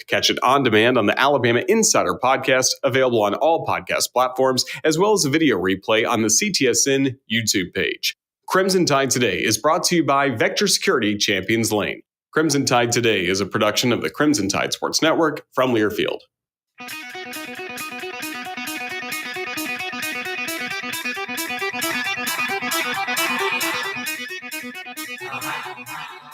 Catch it on demand on the Alabama Insider podcast, available on all podcast platforms, as well as a video replay on the CTSN YouTube page. Crimson Tide Today is brought to you by Vector Security Champions Lane. Crimson Tide Today is a production of the Crimson Tide Sports Network from Learfield.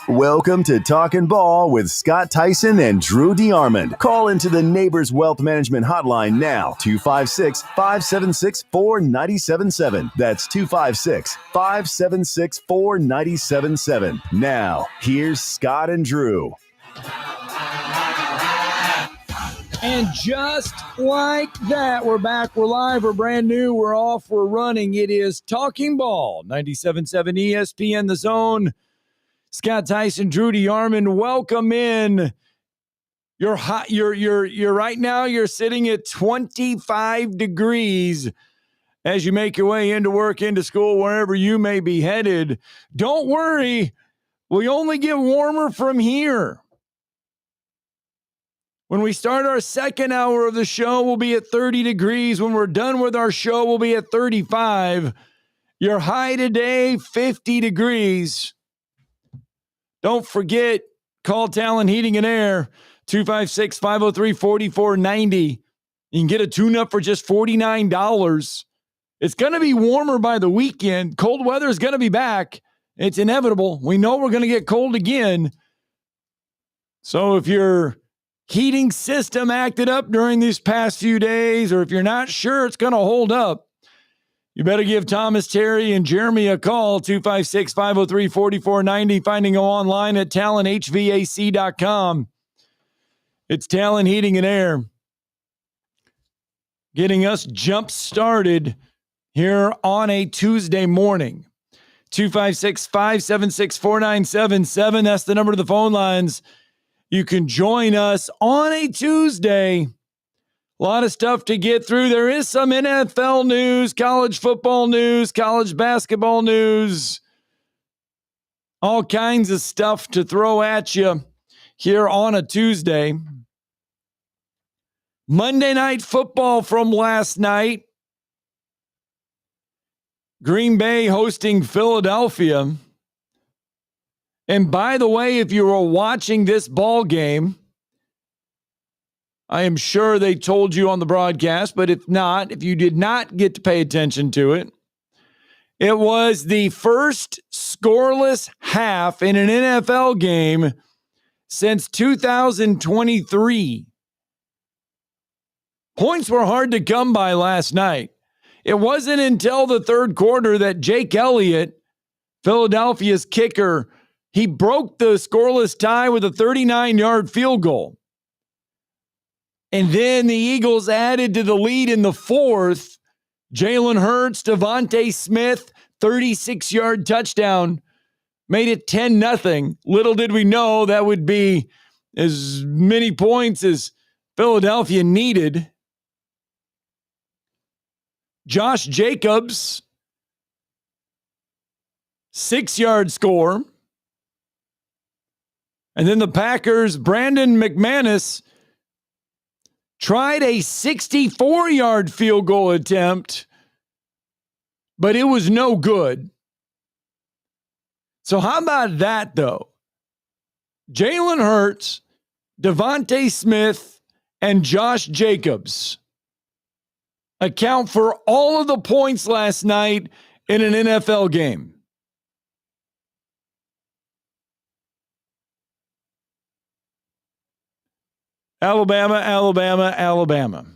Welcome to Talkin' Ball with Scott Tyson and Drew DeArmond. Call into the Neighbors Wealth Management Hotline now, 256-576-4977. That's 256-576-4977. Now, here's Scott and Drew. And just like that, we're back, we're live, we're brand new, we're off, we're running. It is Talking Ball, 97.7 ESPN The Zone. Scott Tyson, Drew DeArmond, welcome in. You're hot. You're right now. You're sitting at 25 degrees as you make your way into work, into school, wherever you may be headed. Don't worry, we only get warmer from here. When we start our second hour of the show, we'll be at 30 degrees. When we're done with our show, we'll be at 35. Your high today, 50 degrees. Don't forget, call Talkin Heating and Air, 256-503-4490. You can get a tune-up for just $49. It's going to be warmer by the weekend. Cold weather is going to be back. It's inevitable. We know we're going to get cold again. So if your heating system acted up during these past few days, or if you're not sure it's going to hold up, you better give Thomas, Terry, and Jeremy a call, 256-503-4490, finding them online at talonhvac.com. It's Talkin Heating and Air, getting us jump-started here on a Tuesday morning. 256-576-4977, that's the number to the phone lines. You can join us on a Tuesday. A lot of stuff to get through. There is some NFL news, college football news, college basketball news, all kinds of stuff to throw at you here on a Tuesday. Monday Night Football from last night. Green Bay hosting Philadelphia. And by the way, if you were watching this ball game, I am sure they told you on the broadcast, but if not, if you did not get to pay attention to it, it was the first scoreless half in an NFL game since 2023. Points were hard to come by last night. It wasn't until the third quarter that Jake Elliott, Philadelphia's kicker, he broke the scoreless tie with a 39-yard field goal. And then the Eagles added to the lead in the fourth. Jalen Hurts, Devontae Smith, 36-yard touchdown, made it 10-0. Little did we know that would be as many points as Philadelphia needed. Josh Jacobs, 6-yard score. And then the Packers, Brandon McManus, tried a 64-yard field goal attempt, but it was no good. So how about that, though? Jalen Hurts, Devontae Smith, and Josh Jacobs account for all of the points last night in an NFL game. Alabama, Alabama, Alabama.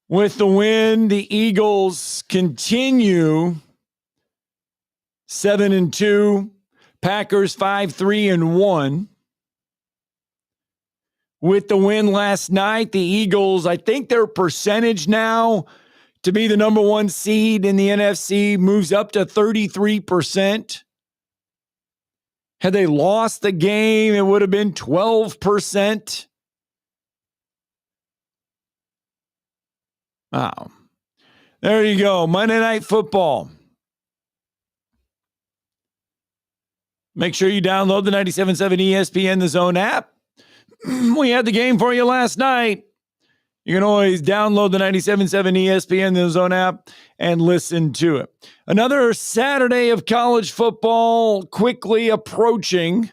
With the win, the Eagles continue 7-2. Packers 5-3-1. With the win last night, the Eagles, I think their percentage now to be the number one seed in the NFC moves up to 33%. Had they lost the game, it would have been 12%. Wow. There you go. Monday Night Football. Make sure you download the 97.7 ESPN The Zone app. We had the game for you last night. You can always download the 97.7 ESPN The Zone app and listen to it. Another Saturday of college football quickly approaching.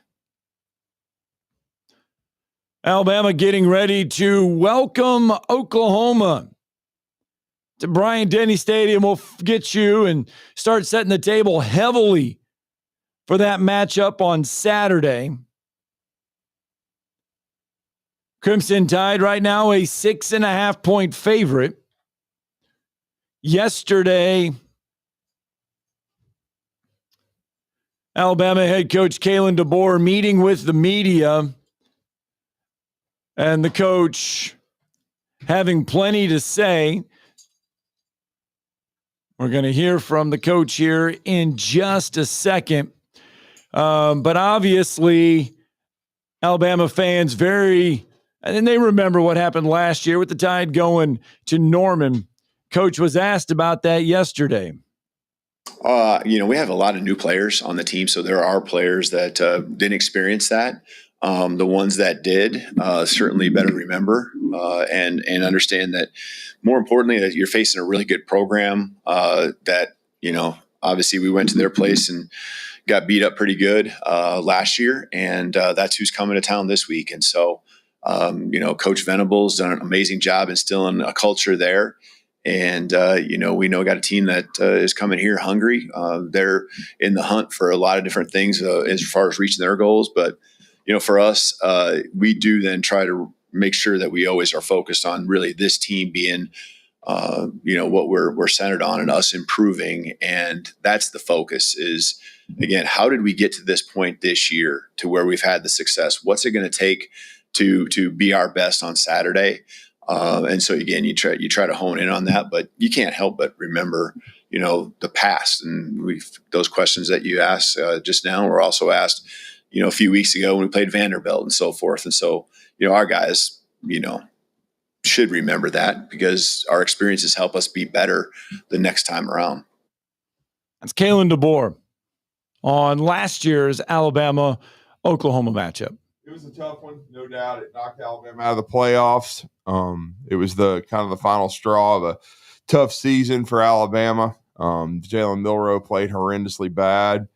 Alabama getting ready to welcome Oklahoma to Bryant-Denny Stadium. Will get you and start setting the table heavily for that matchup on Saturday. Crimson Tide right now a 6.5-point favorite. Yesterday, Alabama head coach Kalen DeBoer meeting with the media, and the coach having plenty to say. We're going to hear from the coach here in just a second. But obviously, Alabama fans and they remember what happened last year with the Tide going to Norman. Coach was asked about that yesterday. We have a lot of new players on the team, so there are players that didn't experience that. The ones that did certainly better remember and understand that, more importantly, that you're facing a really good program that, obviously we went to their place and got beat up pretty good last year, and that's who's coming to town this week. And so, Coach Venables done an amazing job instilling a culture there. And, we got a team that is coming here hungry. They're in the hunt for a lot of different things as far as reaching their goals. But, for us, we do then try to make sure that we always are focused on really this team being, what we're centered on and us improving. And that's the focus is, again, how did we get to this point this year to where we've had the success? What's it going to take to be our best on Saturday? And so again, you try to hone in on that, but you can't help but remember, the past. And those questions that you asked just now were also asked, a few weeks ago when we played Vanderbilt and so forth. And so, our guys, should remember that because our experiences help us be better the next time around. That's Kalen DeBoer on last year's Alabama-Oklahoma matchup. It was a tough one, no doubt. It knocked Alabama out of the playoffs. It was the kind of the final straw of a tough season for Alabama. Jalen Milroe played horrendously bad.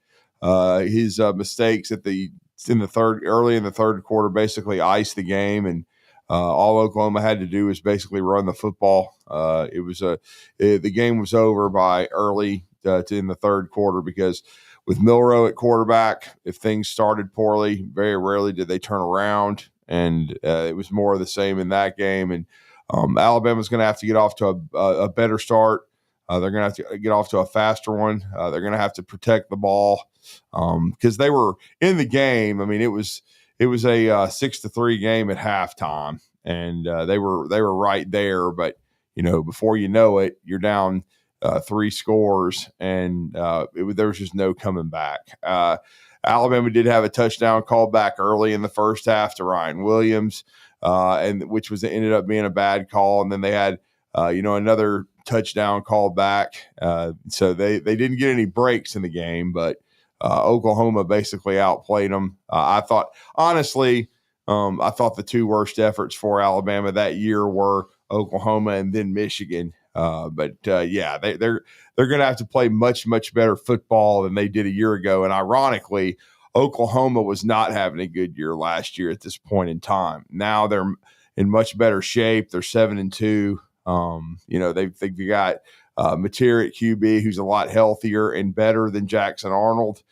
His mistakes early in the third quarter basically iced the game, and all Oklahoma had to do was basically run the football. The game was over by early in the third quarter because with Milroe at quarterback, if things started poorly, very rarely did they turn around, and it was more of the same in that game. And Alabama's going to have to get off to a better start. They're going to have to get off to a faster one. They're going to have to protect the ball because they were in the game. I mean, it was a 6-3 game at halftime, and they were right there. But before you know it, you're down 3 scores, and there was just no coming back. Alabama did have a touchdown called back early in the first half to Ryan Williams, and which ended up being a bad call. And then they had another touchdown called back. So they didn't get any breaks in the game, but Oklahoma basically outplayed them. I thought the 2 worst efforts for Alabama that year were Oklahoma and then Michigan. They're going to have to play much, much better football than they did a year ago. And ironically, Oklahoma was not having a good year last year at this point in time. Now they're in much better shape. They're 7-2. They've got Mateer at QB, who's a lot healthier and better than Jackson Arnold.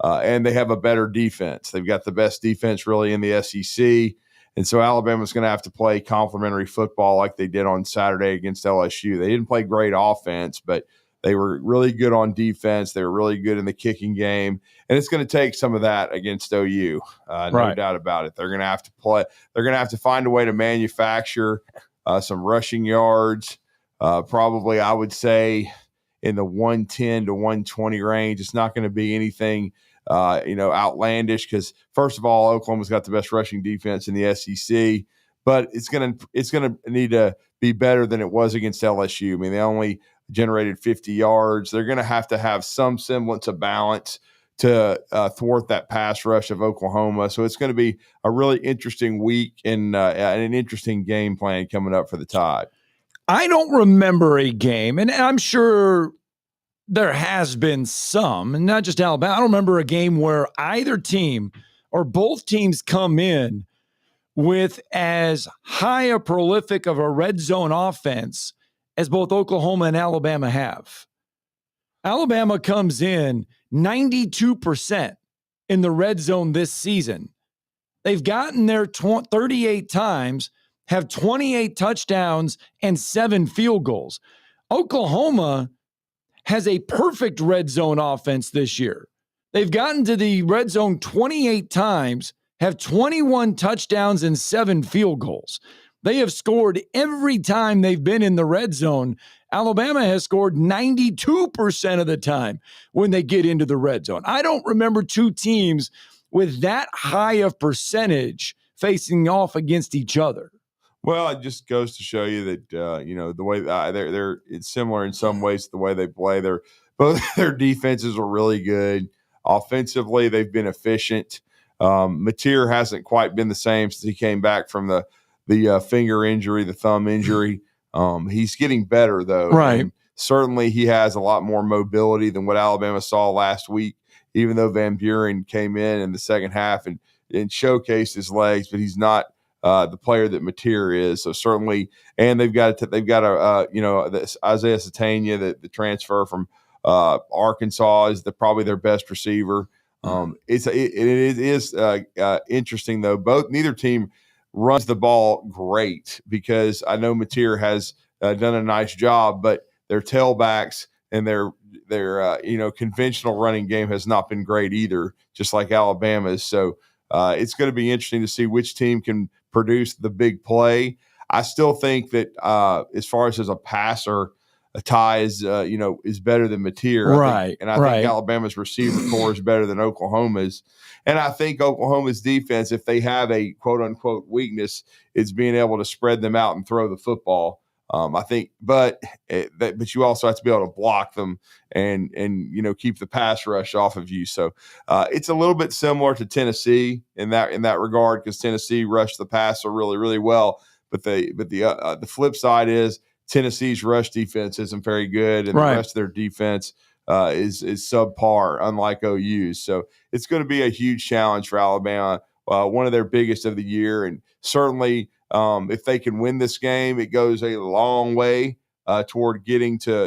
And they have a better defense. They've got the best defense really in the SEC. And so Alabama's going to have to play complementary football like they did on Saturday against LSU. They didn't play great offense, but they were really good on defense. They were really good in the kicking game. And it's going to take some of that against OU. No doubt about it. They're going to have to play. They're going to have to find a way to manufacture some rushing yards. Probably, I would say, in the 110 to 120 range. It's not going to be anything outlandish because, first of all, Oklahoma's got the best rushing defense in the SEC, but it's going to need to be better than it was against LSU. I mean, they only generated 50 yards. They're going to have some semblance of balance to thwart that pass rush of Oklahoma. So it's going to be a really interesting week and an interesting game plan coming up for the Tide. I don't remember a game, and I'm sure there has been some, and not just Alabama. I don't remember a game where either team or both teams come in with as high a prolific of a red zone offense as both Oklahoma and Alabama have. Alabama comes in 92% in the red zone this season. They've gotten there 38 times, have 28 touchdowns and 7 field goals. Oklahoma has a perfect red zone offense this year. They've gotten to the red zone 28 times, have 21 touchdowns and 7 field goals. They have scored every time they've been in the red zone. Alabama has scored 92% of the time when they get into the red zone. I don't remember two teams with that high of percentage facing off against each other. Well, it just goes to show you that the way they're it's similar in some ways to the way they play. Both their defenses are really good. Offensively, they've been efficient. Mateer hasn't quite been the same since he came back from the finger injury, the thumb injury. He's getting better though. Right. And certainly, he has a lot more mobility than what Alabama saw last week. Even though Van Buren came in the second half and showcased his legs, but he's not the player that Mateer is. So certainly, and they've got this Isaiah Satania, the transfer from Arkansas, is probably their best receiver. It is interesting though. Neither team runs the ball great, because I know Mateer has done a nice job, but their tailbacks and their conventional running game has not been great either, just like Alabama's. So it's going to be interesting to see which team can produce the big play. I still think that as far as a passer, a Ty is better than Mateer. Right. I think Alabama's receiver core is better than Oklahoma's. And I think Oklahoma's defense, if they have a quote unquote weakness, is being able to spread them out and throw the football. I think, but you also have to be able to block them and keep the pass rush off of you. So it's a little bit similar to Tennessee in that regard, because Tennessee rushed the passer really, really well. But the flip side is Tennessee's rush defense isn't very good, and the rest of their defense is subpar, unlike OU's. So it's going to be a huge challenge for Alabama, one of their biggest of the year, and certainly. If they can win this game, it goes a long way toward getting to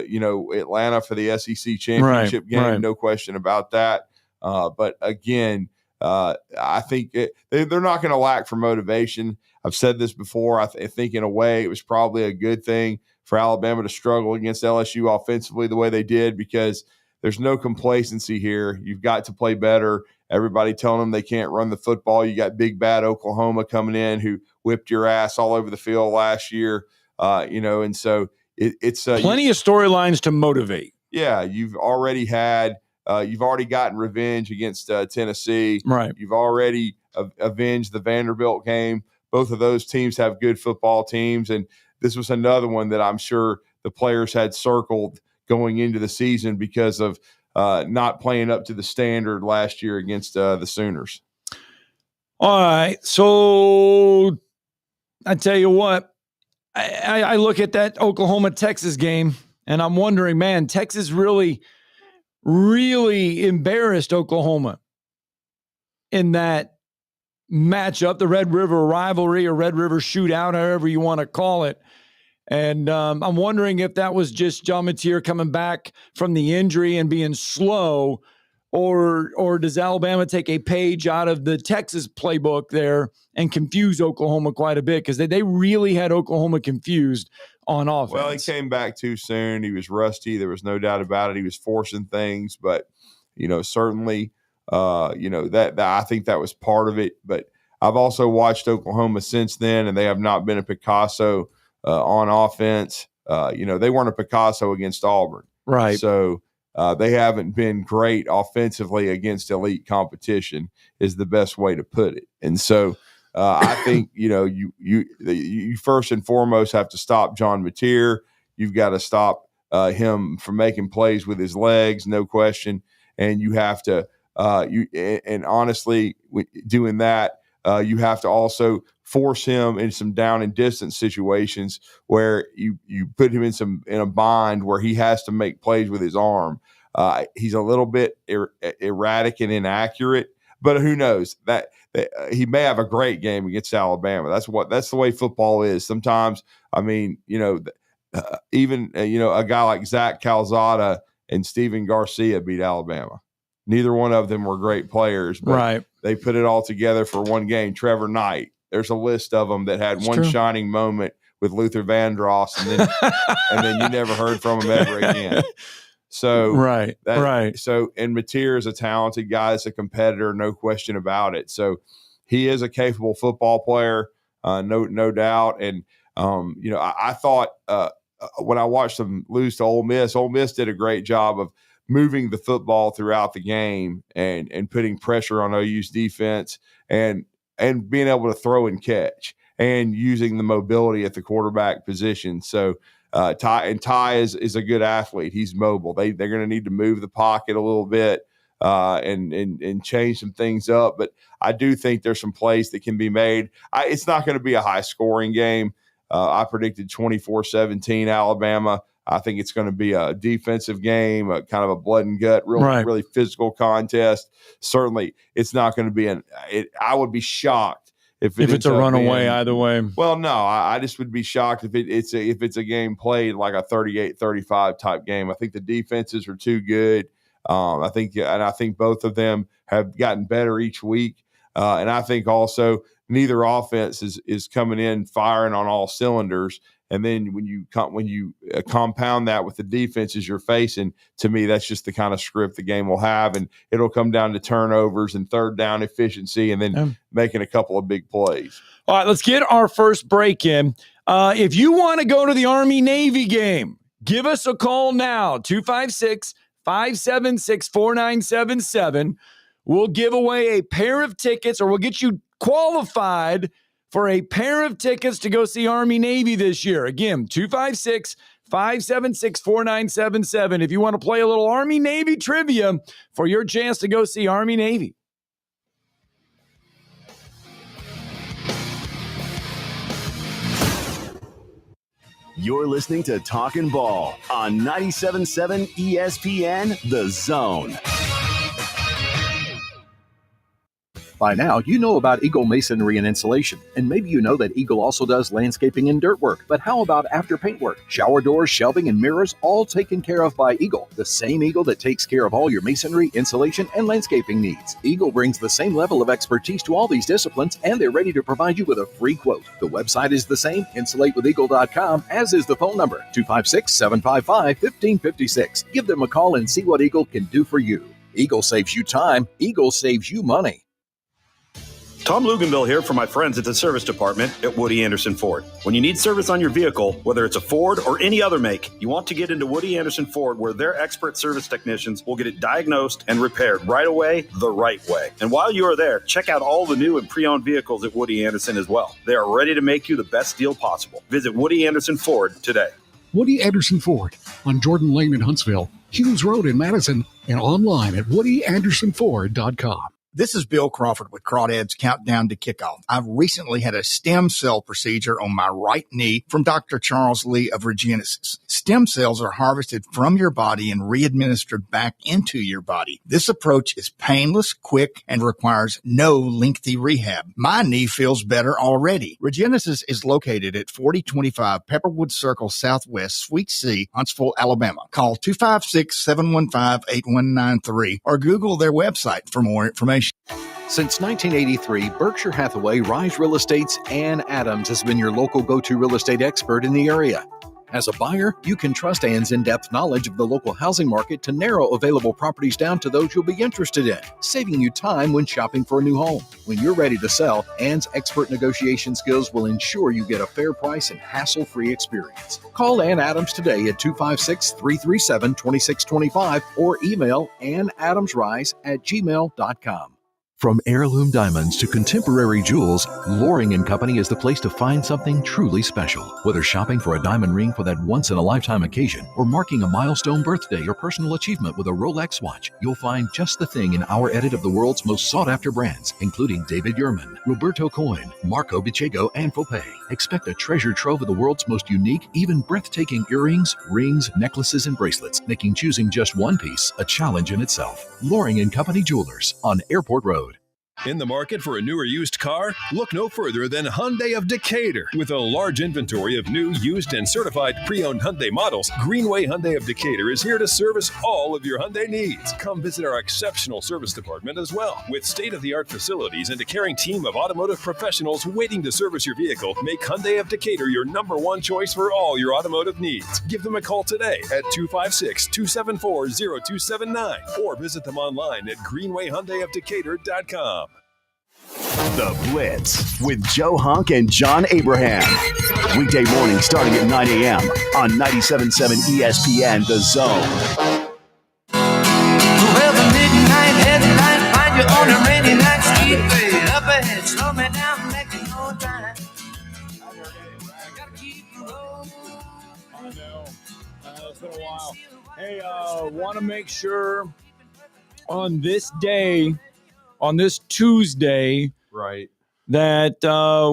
Atlanta for the SEC championship game. No question about that. But again, I think they're not going to lack for motivation. I've said this before. I think in a way it was probably a good thing for Alabama to struggle against LSU offensively the way they did, because there's no complacency here. You've got to play better. Everybody telling them they can't run the football. You got big bad Oklahoma coming in who whipped your ass all over the field last year, and so it's plenty of storylines to motivate. Yeah, you've already gotten revenge against Tennessee. Right. You've already avenged the Vanderbilt game. Both of those teams have good football teams, and this was another one that I'm sure the players had circled going into the season because of not playing up to the standard last year against the Sooners. All right. So I tell you what, I look at that Oklahoma-Texas game, and I'm wondering, man, Texas really, really embarrassed Oklahoma in that matchup, the Red River rivalry or Red River shootout, however you want to call it. And I'm wondering if that was just John Mateer coming back from the injury and being slow, or does Alabama take a page out of the Texas playbook there and confuse Oklahoma quite a bit? Because they really had Oklahoma confused on offense. Well, he came back too soon. He was rusty. There was no doubt about it. He was forcing things, but certainly, that I think that was part of it. But I've also watched Oklahoma since then, and they have not been a Picasso on offense. They weren't a Picasso against Auburn. Right. So they haven't been great offensively against elite competition is the best way to put it. And so I think, you first and foremost have to stop John Mateer. You've got to stop him from making plays with his legs, no question. And you have to And honestly, doing that, you have to also force him in some down and distance situations where you put him in a bind where he has to make plays with his arm. He's a little bit erratic and inaccurate, but who knows that he may have a great game against Alabama. That's the way football is. Sometimes, I mean, even a guy like Zach Calzada and Steven Garcia beat Alabama. Neither one of them were great players, but they put it all together for one game. Trevor Knight, there's a list of them that had one shining moment with Luther Vandross, and then you never heard from him ever again. So So, and Mateer is a talented guy. It's a competitor, no question about it. So he is a capable football player, no doubt. And I thought when I watched them lose to Ole Miss did a great job of moving the football throughout the game and putting pressure on OU's defense and being able to throw and catch and using the mobility at the quarterback position. So Ty is a good athlete. He's mobile. They're going to need to move the pocket a little bit and change some things up. But I do think there's some plays that can be made. It's not going to be a high scoring game. I predicted 24-17 Alabama. I think it's going to be a defensive game, kind of a blood and gut, really physical contest. Certainly, it's not going to be I would be shocked if it's a runaway either way. Well, no, I just would be shocked if it's a game played like a 38-35 type game. I think the defenses are too good. I think both of them have gotten better each week, and I think also neither offense is coming in firing on all cylinders. And then when you compound that with the defenses you're facing, to me, that's just the kind of script the game will have. And it'll come down to turnovers and third down efficiency and then making a couple of big plays. All right, let's get our first break in. If you want to go to the Army-Navy game, give us a call now, 256-576-4977. We'll give away a pair of tickets, or we'll get you qualified for a pair of tickets to go see Army-Navy this year. Again, 256-576-4977. If you want to play a little Army-Navy trivia for your chance to go see Army-Navy. You're listening to Talkin' Ball on 97.7 ESPN, The Zone. By now, you know about Eagle Masonry and Insulation, and maybe you know that Eagle also does landscaping and dirt work. But how about after paint work? Shower doors, shelving, and mirrors, all taken care of by Eagle, the same Eagle that takes care of all your masonry, insulation, and landscaping needs. Eagle brings the same level of expertise to all these disciplines, and they're ready to provide you with a free quote. The website is the same, insulatewitheagle.com, as is the phone number, 256-755-1556. Give them a call and see what Eagle can do for you. Eagle saves you time. Eagle saves you money. Tom Luganville here for my friends at the service department at Woody Anderson Ford. When you need service on your vehicle, whether it's a Ford or any other make, you want to get into Woody Anderson Ford, where their expert service technicians will get it diagnosed and repaired right away, the right way. And while you are there, check out all the new and pre-owned vehicles at Woody Anderson as well. They are ready to make you the best deal possible. Visit Woody Anderson Ford today. Woody Anderson Ford on Jordan Lane in Huntsville, Hughes Road in Madison, and online at WoodyAndersonFord.com. This is Bill Crawford with Crawdad's Countdown to Kickoff. I've recently had a stem cell procedure on my right knee from Dr. Charles Lee of Regenesis. Stem cells are harvested from your body and re-administered back into your body. This approach is painless, quick, and requires no lengthy rehab. My knee feels better already. Regenesis is located at 4025 Pepperwood Circle Southwest, Suite C, Huntsville, Alabama. Call 256-715-8193 or Google their website for more information. Since 1983, Berkshire Hathaway Rise Real Estate's Ann Adams has been your local go-to real estate expert in the area. As a buyer, you can trust Ann's in-depth knowledge of the local housing market to narrow available properties down to those you'll be interested in, saving you time when shopping for a new home. When you're ready to sell, Ann's expert negotiation skills will ensure you get a fair price and hassle-free experience. Call Ann Adams today at 256-337-2625 or email annadamsrise@gmail.com. From heirloom diamonds to contemporary jewels, Loring & Company is the place to find something truly special. Whether shopping for a diamond ring for that once-in-a-lifetime occasion or marking a milestone birthday or personal achievement with a Rolex watch, you'll find just the thing in our edit of the world's most sought-after brands, including David Yurman, Roberto Coin, Marco Bicego, and Fopé. Expect a treasure trove of the world's most unique, even breathtaking earrings, rings, necklaces, and bracelets, making choosing just one piece a challenge in itself. Loring & Company Jewelers on Airport Road. In the market for a new or used car? Look no further than Hyundai of Decatur. With a large inventory of new, used, and certified pre-owned Hyundai models, Greenway Hyundai of Decatur is here to service all of your Hyundai needs. Come visit our exceptional service department as well. With state-of-the-art facilities and a caring team of automotive professionals waiting to service your vehicle, make Hyundai of Decatur your number one choice for all your automotive needs. Give them a call today at 256-274-0279 or visit them online at greenwayhyundaiofdecatur.com. The Blitz with Joe Hunk and John Abraham. Weekday morning starting at 9 a.m. on 97.7 ESPN The Zone. Well, the midnight headlight find you on a rainy night speedway. Up ahead, slow me down, making no time. Gotta keep rolling. I know. It's been a while. Hey, want to make sure on this day, on this Tuesday, Right. that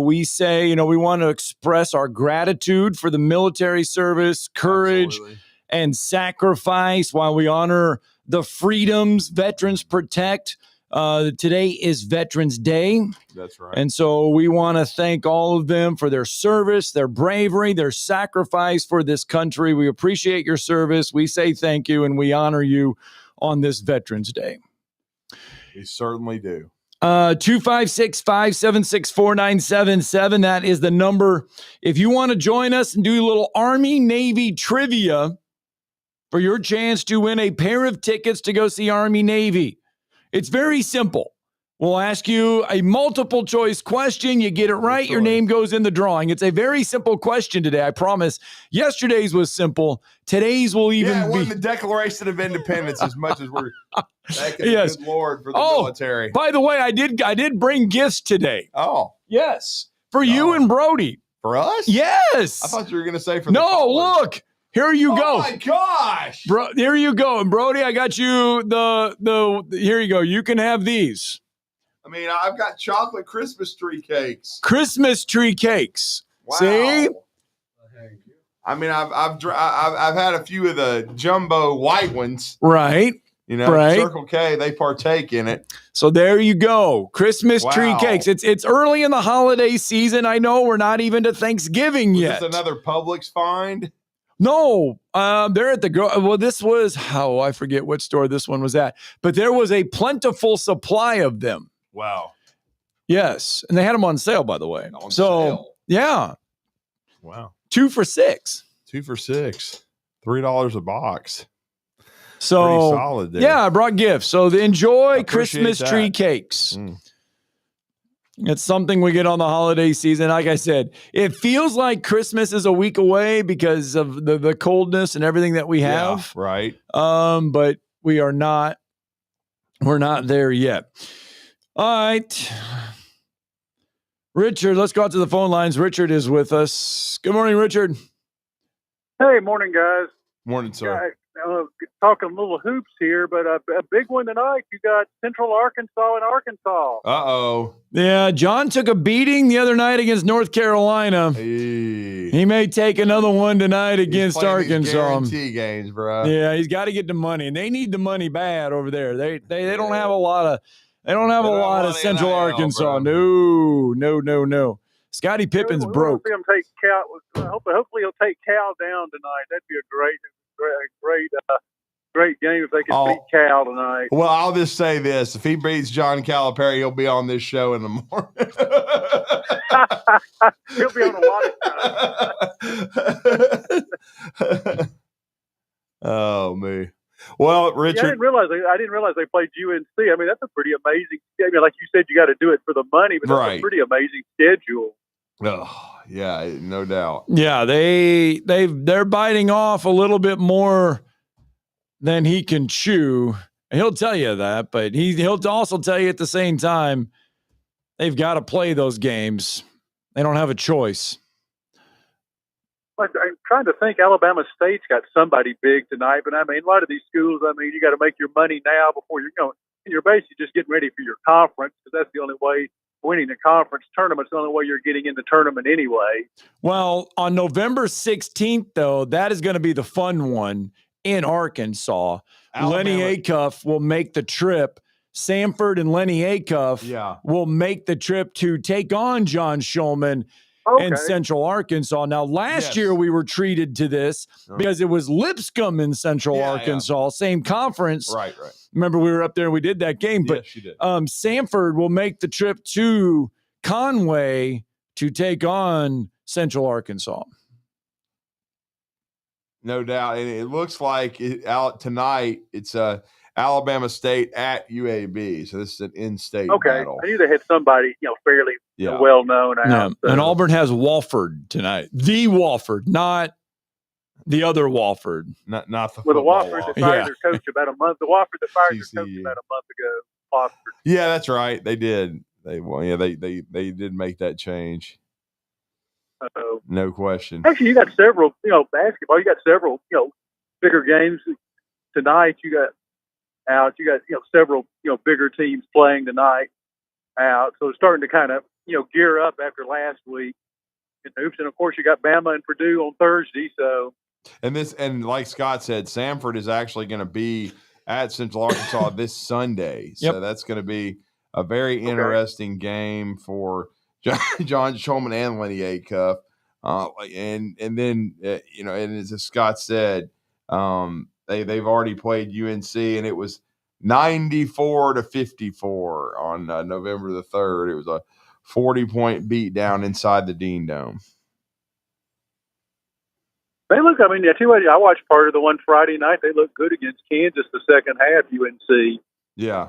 we say, we want to express our gratitude for the military service, courage, Absolutely. and sacrifice while we honor the freedoms veterans protect. Today is Veterans Day. That's right. And so we want to thank all of them for their service, their bravery, their sacrifice for this country. We appreciate your service. We say thank you, and we honor you on this Veterans Day. We certainly do. 256-576-4977. That is the number. If you want to join us and do a little Army Navy trivia for your chance to win a pair of tickets to go see Army Navy, it's very simple. We'll ask you a multiple choice question. You get it right, your name goes in the drawing. It's a very simple question today, I promise. Yesterday's was simple. Today's will even it be. wasn't the Declaration of Independence as much as we're thanking Yes. the good Lord for the military. By the way, I did bring gifts today. Oh. Yes. For you and Brody. For us? Yes. I thought you were going to say for the No, callers. look. Here you go. Oh my gosh. Bro, here you go. And Brody, I got you the here you go. You can have these. I mean, I've got chocolate Christmas tree cakes. Christmas tree cakes. Wow. See? I mean, I've had a few of the jumbo white ones. Right. Right. Circle K, they partake in it. So there you go. Christmas tree Wow. cakes. It's early in the holiday season. I know we're not even to Thanksgiving Was yet. this another Publix find? No, they're at this was, I forget what store this one was at, but there was a plentiful supply of them. Wow. Yes. And they had them on sale, by the way. On sale. Yeah. Wow. 2 for $6. 2 for $6. $3 a box. So pretty solid there. Yeah, I brought gifts. So enjoy Christmas that. tree cakes. It's something we get on the holiday season. Like I said, it feels like Christmas is a week away because of the coldness and everything that we have. Yeah, right. But we are not. We're not there yet. All right. Richard, let's go out to the phone lines. Richard is with us. Good morning, Richard. Hey, morning, guys. Morning, sir. Talking little hoops here, but a big one tonight. You got Central Arkansas and Arkansas. Uh-oh. Yeah, John took a beating the other night against North Carolina. He may take another one tonight against Arkansas. Guarantee games, bro. Yeah, he's got to get the money, and they need the money bad over there. They don't have a lot of of Central Arkansas. Bro. No. Scottie Pippen's broke. See him take Cal. Hopefully he'll take Cal down tonight. That'd be a great game if they could beat Cal tonight. Well, I'll just say this. If he beats John Calipari, he'll be on this show in the morning. He'll be on a lot of time. Oh, me. Well, Richard. Yeah, I didn't realize they played UNC. I mean, that's a pretty amazing. I mean, like you said, you got to do it for the money, but that's a pretty amazing schedule. Oh, yeah, no doubt. Yeah, they're biting off a little bit more than he can chew. He'll tell you that, but he'll also tell you at the same time, they've got to play those games. They don't have a choice. I'm trying to think. Alabama State's got somebody big tonight, but I mean, a lot of these schools, I mean, you got to make your money now before you're going. You're basically just getting ready for your conference because that's the only way. Winning the conference tournament's the only way you're getting in the tournament anyway. Well, on November 16th, though, that is going to be the fun one in Arkansas. Alabama. Lenny Acuff will make the trip. Samford and Lenny Acuff will make the trip to take on John Shulman in Central Arkansas. Now, last year we were treated to this because it was Lipscomb in Central Arkansas, same conference. Right. Remember, we were up there and we did that game. But yes, you did. Samford will make the trip to Conway to take on Central Arkansas. No doubt. And it looks like tonight it's Alabama State at UAB. So this is an in-state battle. I knew they had somebody, fairly well-known out. So. And Auburn has Wofford tonight. The Wofford, not the other Wofford. Not the the Wofford that fired their coach about a month. The Wofford that fired their coach about a month ago. Wofford. Yeah, that's right. They did. They did make that change. No question. Actually, you got several, basketball. You got several, bigger games tonight. You got out. You got, several, bigger teams playing tonight out. So it's starting to kind of, gear up after last week in hoops. And of course, you got Bama and Purdue on Thursday. So. And like Scott said, Samford is actually going to be at Central Arkansas this Sunday. So that's going to be a very interesting game for John Shulman and Lenny Acuff. And then, and as Scott said, they've already played UNC, and it was 94-54 on November the 3rd. It was a 40-point beat down inside the Dean Dome. They look, I tell you what, I watched part of the one Friday night. They looked good against Kansas the second half, UNC. Yeah.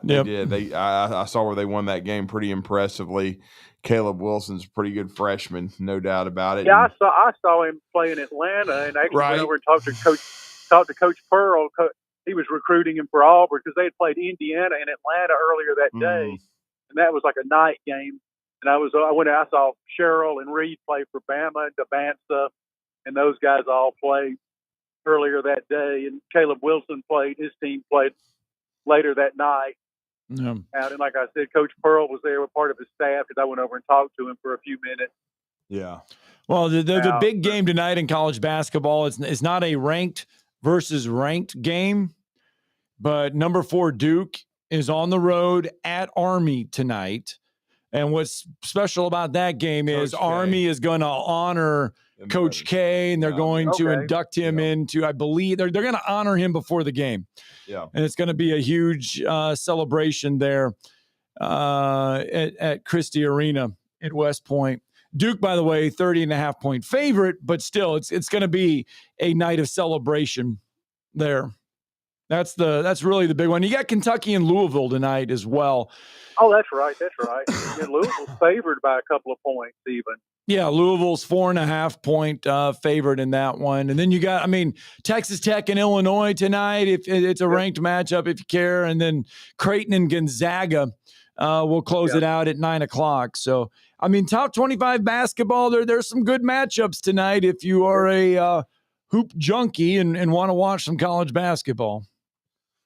They did. I saw where they won that game pretty impressively. Caleb Wilson's a pretty good freshman, no doubt about it. Yeah, I saw him play in Atlanta, and actually went over and talked to Coach Pearl. He was recruiting him for Auburn because they had played Indiana and Atlanta earlier that day, and that was like a night game. And I saw Sherrill and Reed play for Bama and DeBanza, and those guys all played earlier that day. And Caleb Wilson his team played later that night. Out. And like I said, Coach Pearl was there with part of his staff because I went over and talked to him for a few minutes. Yeah. Well, the big game tonight in college basketball is not a ranked versus ranked game, but number 4 Duke is on the road at Army tonight. And what's special about that game is Army is going to honor Coach K, and they're going to induct him into, I believe, they're going to honor him before the game. Yeah. And it's going to be a huge celebration there at Christie Arena at West Point. Duke, by the way, 30.5-point favorite, but still, it's going to be a night of celebration there. That's really the big one. You got Kentucky and Louisville tonight as well. Oh, that's right. Yeah, Louisville's favored by a couple of points even. Yeah, Louisville's 4.5-point favorite in that one. And then you got, Texas Tech and Illinois tonight, if it's a ranked matchup, if you care. And then Creighton and Gonzaga will close it out at 9 o'clock. So, top 25 basketball, there's some good matchups tonight if you are a hoop junkie and want to watch some college basketball.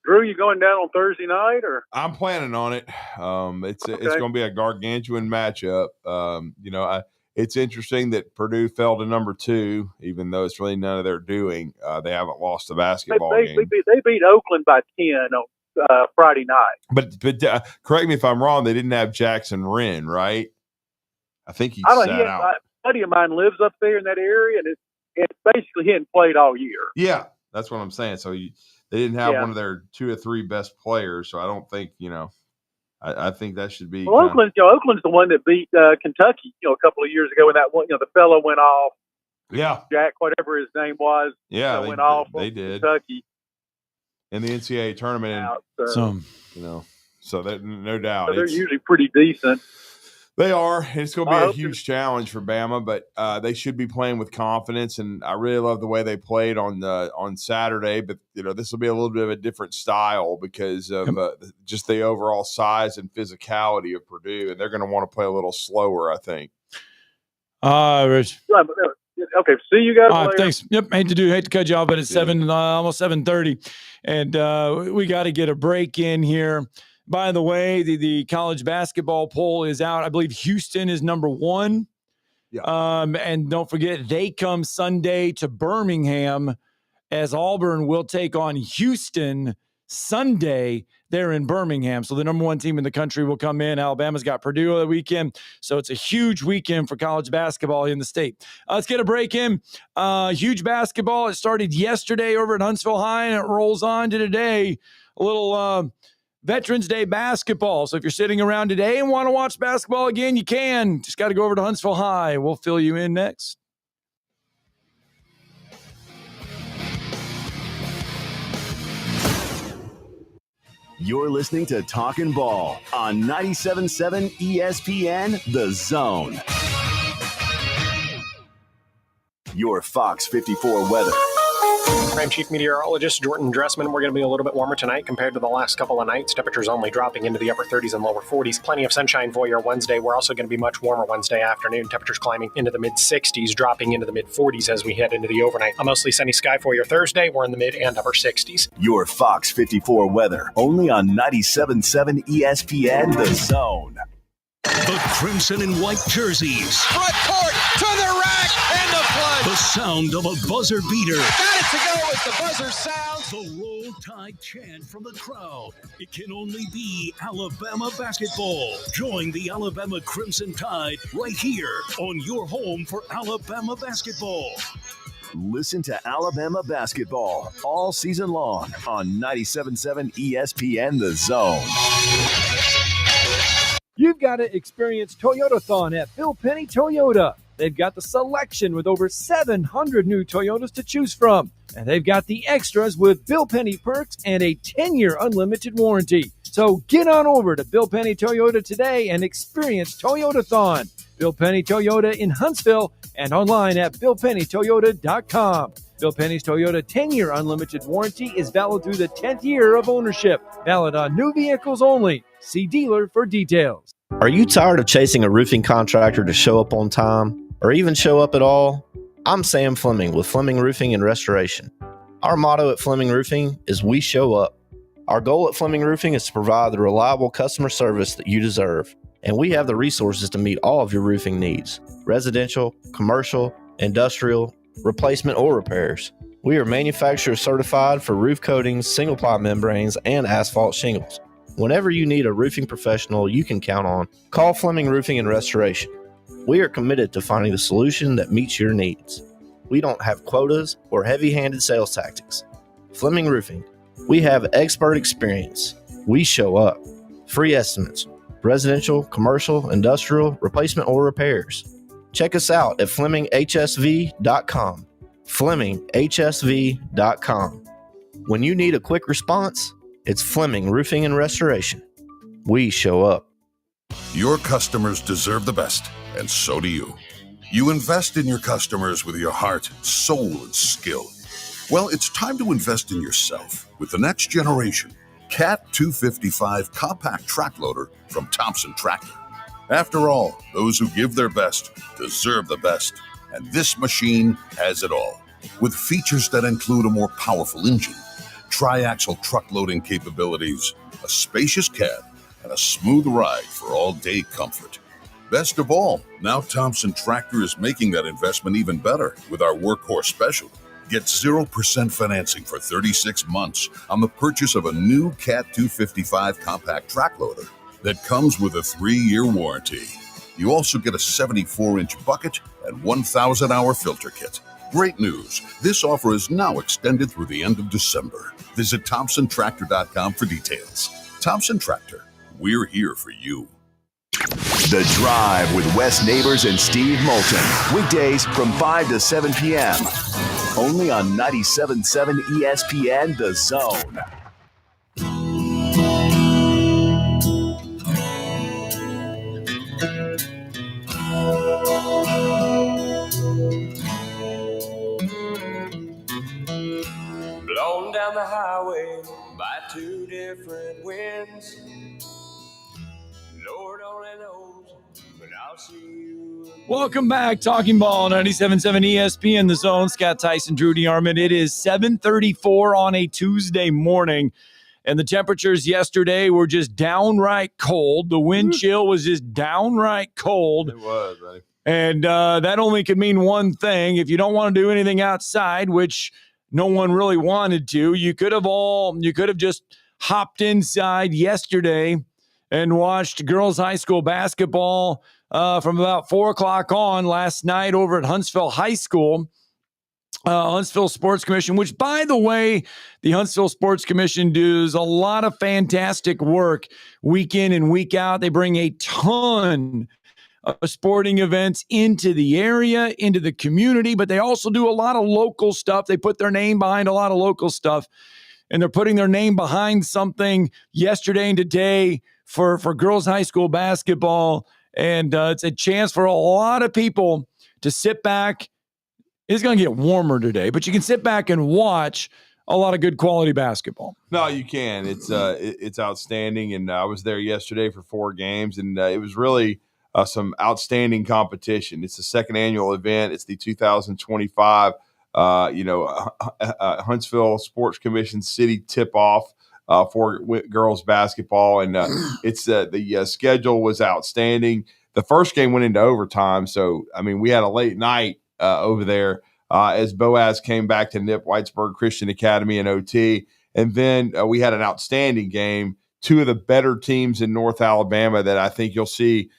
Drew, you going down on Thursday night, or? I'm planning on it. It's going to be a gargantuan matchup. It's interesting that Purdue fell to number 2, even though it's really none of their doing. They haven't lost a basketball game. They beat Oakland by 10 on Friday night. But correct me if I'm wrong. They didn't have Jackson Wren, right? I think he's sat out. A buddy of mine lives up there in that area, and it's basically he hadn't played all year. Yeah, that's what I'm saying. So they didn't have one of their 2 or 3 best players, so I don't think I think that should be. Well, Oakland's the one that beat Kentucky, a couple of years ago when that one, the fellow went off. Yeah, Jack, whatever his name was. Yeah, went off. They did Kentucky in the NCAA tournament. So that no doubt. So they're usually pretty decent. They are. It's going to be a huge challenge for Bama, but they should be playing with confidence. And I really love the way they played on Saturday. But this will be a little bit of a different style because of just the overall size and physicality of Purdue, and they're going to want to play a little slower, I think. Rich. Okay, see you guys later. Thanks. Yep, hate to cut you off, but it's almost 7:30, and we got to get a break in here. By the way, the college basketball poll is out. I believe Houston is number 1. Yeah. And don't forget, they come Sunday to Birmingham as Auburn will take on Houston Sunday there in Birmingham. So the number 1 team in the country will come in. Alabama's got Purdue the weekend. So it's a huge weekend for college basketball in the state. Let's get a break in. Huge basketball. It started yesterday over at Huntsville High, and it rolls on to today. A little Veterans Day basketball. So if you're sitting around today and want to watch basketball again, you can. Just got to go over to Huntsville High. We'll fill you in next. You're listening to Talkin' Ball on 97.7 ESPN The Zone. Your Fox 54 weather. I'm Chief Meteorologist Jordan Dressman. We're going to be a little bit warmer tonight compared to the last couple of nights. Temperatures only dropping into the upper 30s and lower 40s. Plenty of sunshine for your Wednesday. We're also going to be much warmer Wednesday afternoon. Temperatures climbing into the mid-60s, dropping into the mid-40s as we head into the overnight. A mostly sunny sky for your Thursday. We're in the mid and upper 60s. Your Fox 54 weather, only on 97.7 ESPN The Zone. The crimson and white jerseys. Front court to the rack and the plunge. The sound of a buzzer beater. Got it to go as the buzzer sounds. The Roll Tide chant from the crowd. It can only be Alabama basketball. Join the Alabama Crimson Tide right here on your home for Alabama basketball. Listen to Alabama basketball all season long on 97.7 ESPN The Zone. You've got to experience Toyotathon at Bill Penny Toyota. They've got the selection with over 700 new Toyotas to choose from. And they've got the extras with Bill Penny perks and a 10-year unlimited warranty. So get on over to Bill Penny Toyota today and experience Toyotathon. Bill Penny Toyota in Huntsville and online at BillPennyToyota.com. Bill Penny's Toyota 10-year unlimited warranty is valid through the 10th year of ownership. Valid on new vehicles only. See dealer for details. Are you tired of chasing a roofing contractor to show up on time or even show up at all? I'm Sam Fleming with Fleming Roofing and Restoration. Our motto at Fleming Roofing is we show up. Our goal at Fleming Roofing is to provide the reliable customer service that you deserve. And we have the resources to meet all of your roofing needs: residential, commercial, industrial, replacement, or repairs. We are manufacturer certified for roof coatings, single ply membranes, and asphalt shingles. Whenever you need a roofing professional you can count on, call Fleming Roofing and Restoration. We are committed to finding the solution that meets your needs. We don't have quotas or heavy-handed sales tactics. Fleming Roofing, we have expert experience. We show up. Free estimates, residential, commercial, industrial, replacement, or repairs. Check us out at FlemingHSV.com. FlemingHSV.com. When you need a quick response, it's Fleming Roofing and Restoration. We show up. Your customers deserve the best, and so do you. You invest in your customers with your heart, soul, and skill. Well, it's time to invest in yourself with the next generation Cat 255 compact track loader from Thompson Tractor. After all, those who give their best deserve the best, and this machine has it all. With features that include a more powerful engine, tri-axle truck loading capabilities, a spacious cab, and a smooth ride for all-day comfort. Best of all, now Thompson Tractor is making that investment even better with our Workhorse Special. Get 0% financing for 36 months on the purchase of a new Cat 255 compact track loader that comes with a 3-year warranty. You also get a 74-inch bucket and 1,000-hour filter kit. Great news! This offer is now extended through the end of December. Visit ThompsonTractor.com for details. Thompson Tractor, we're here for you. The Drive with Wes Neighbors and Steve Moulton. Weekdays from 5 to 7 p.m. Only on 97.7 ESPN The Zone. got two different winds. Lord only knows, but I'll see you. Welcome back. Talking Ball, 97.7 ESPN, The Zone. Scott Tyson, Drew DeArmond. It is 7:34 on a Tuesday morning, and the temperatures yesterday were just downright cold. The wind chill was just downright cold. It was, buddy. And that only could mean one thing. If you don't want to do anything outside, which no one really wanted to, you could have just hopped inside yesterday and watched girls high school basketball from about 4 o'clock on last night over at Huntsville High School. Huntsville Sports Commission, which, by the way, the Huntsville Sports Commission does a lot of fantastic work week in and week out. They bring a ton of sporting events into the area, into the community, but they also do a lot of local stuff. They put their name behind a lot of local stuff, and they're putting their name behind something yesterday and today for girls high school basketball. And it's a chance for a lot of people to sit back. It's going to get warmer today, but you can sit back and watch a lot of good quality basketball. No, you can. It's outstanding, and I was there yesterday for 4 games, and it was really some outstanding competition. It's the second annual event. It's the 2025, Huntsville Sports Commission City Tip-Off for girls basketball, and it's the schedule was outstanding. The first game went into overtime, so I mean we had a late night over there as Boaz came back to nip Whitesburg Christian Academy in OT, and then we had an outstanding game. 2 of the better teams in North Alabama that I think you'll see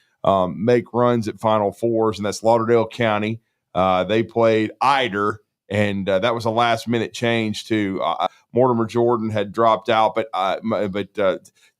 make runs at Final Fours, and that's Lauderdale County. They played Ider, and that was a last-minute change to Mortimer Jordan had dropped out, but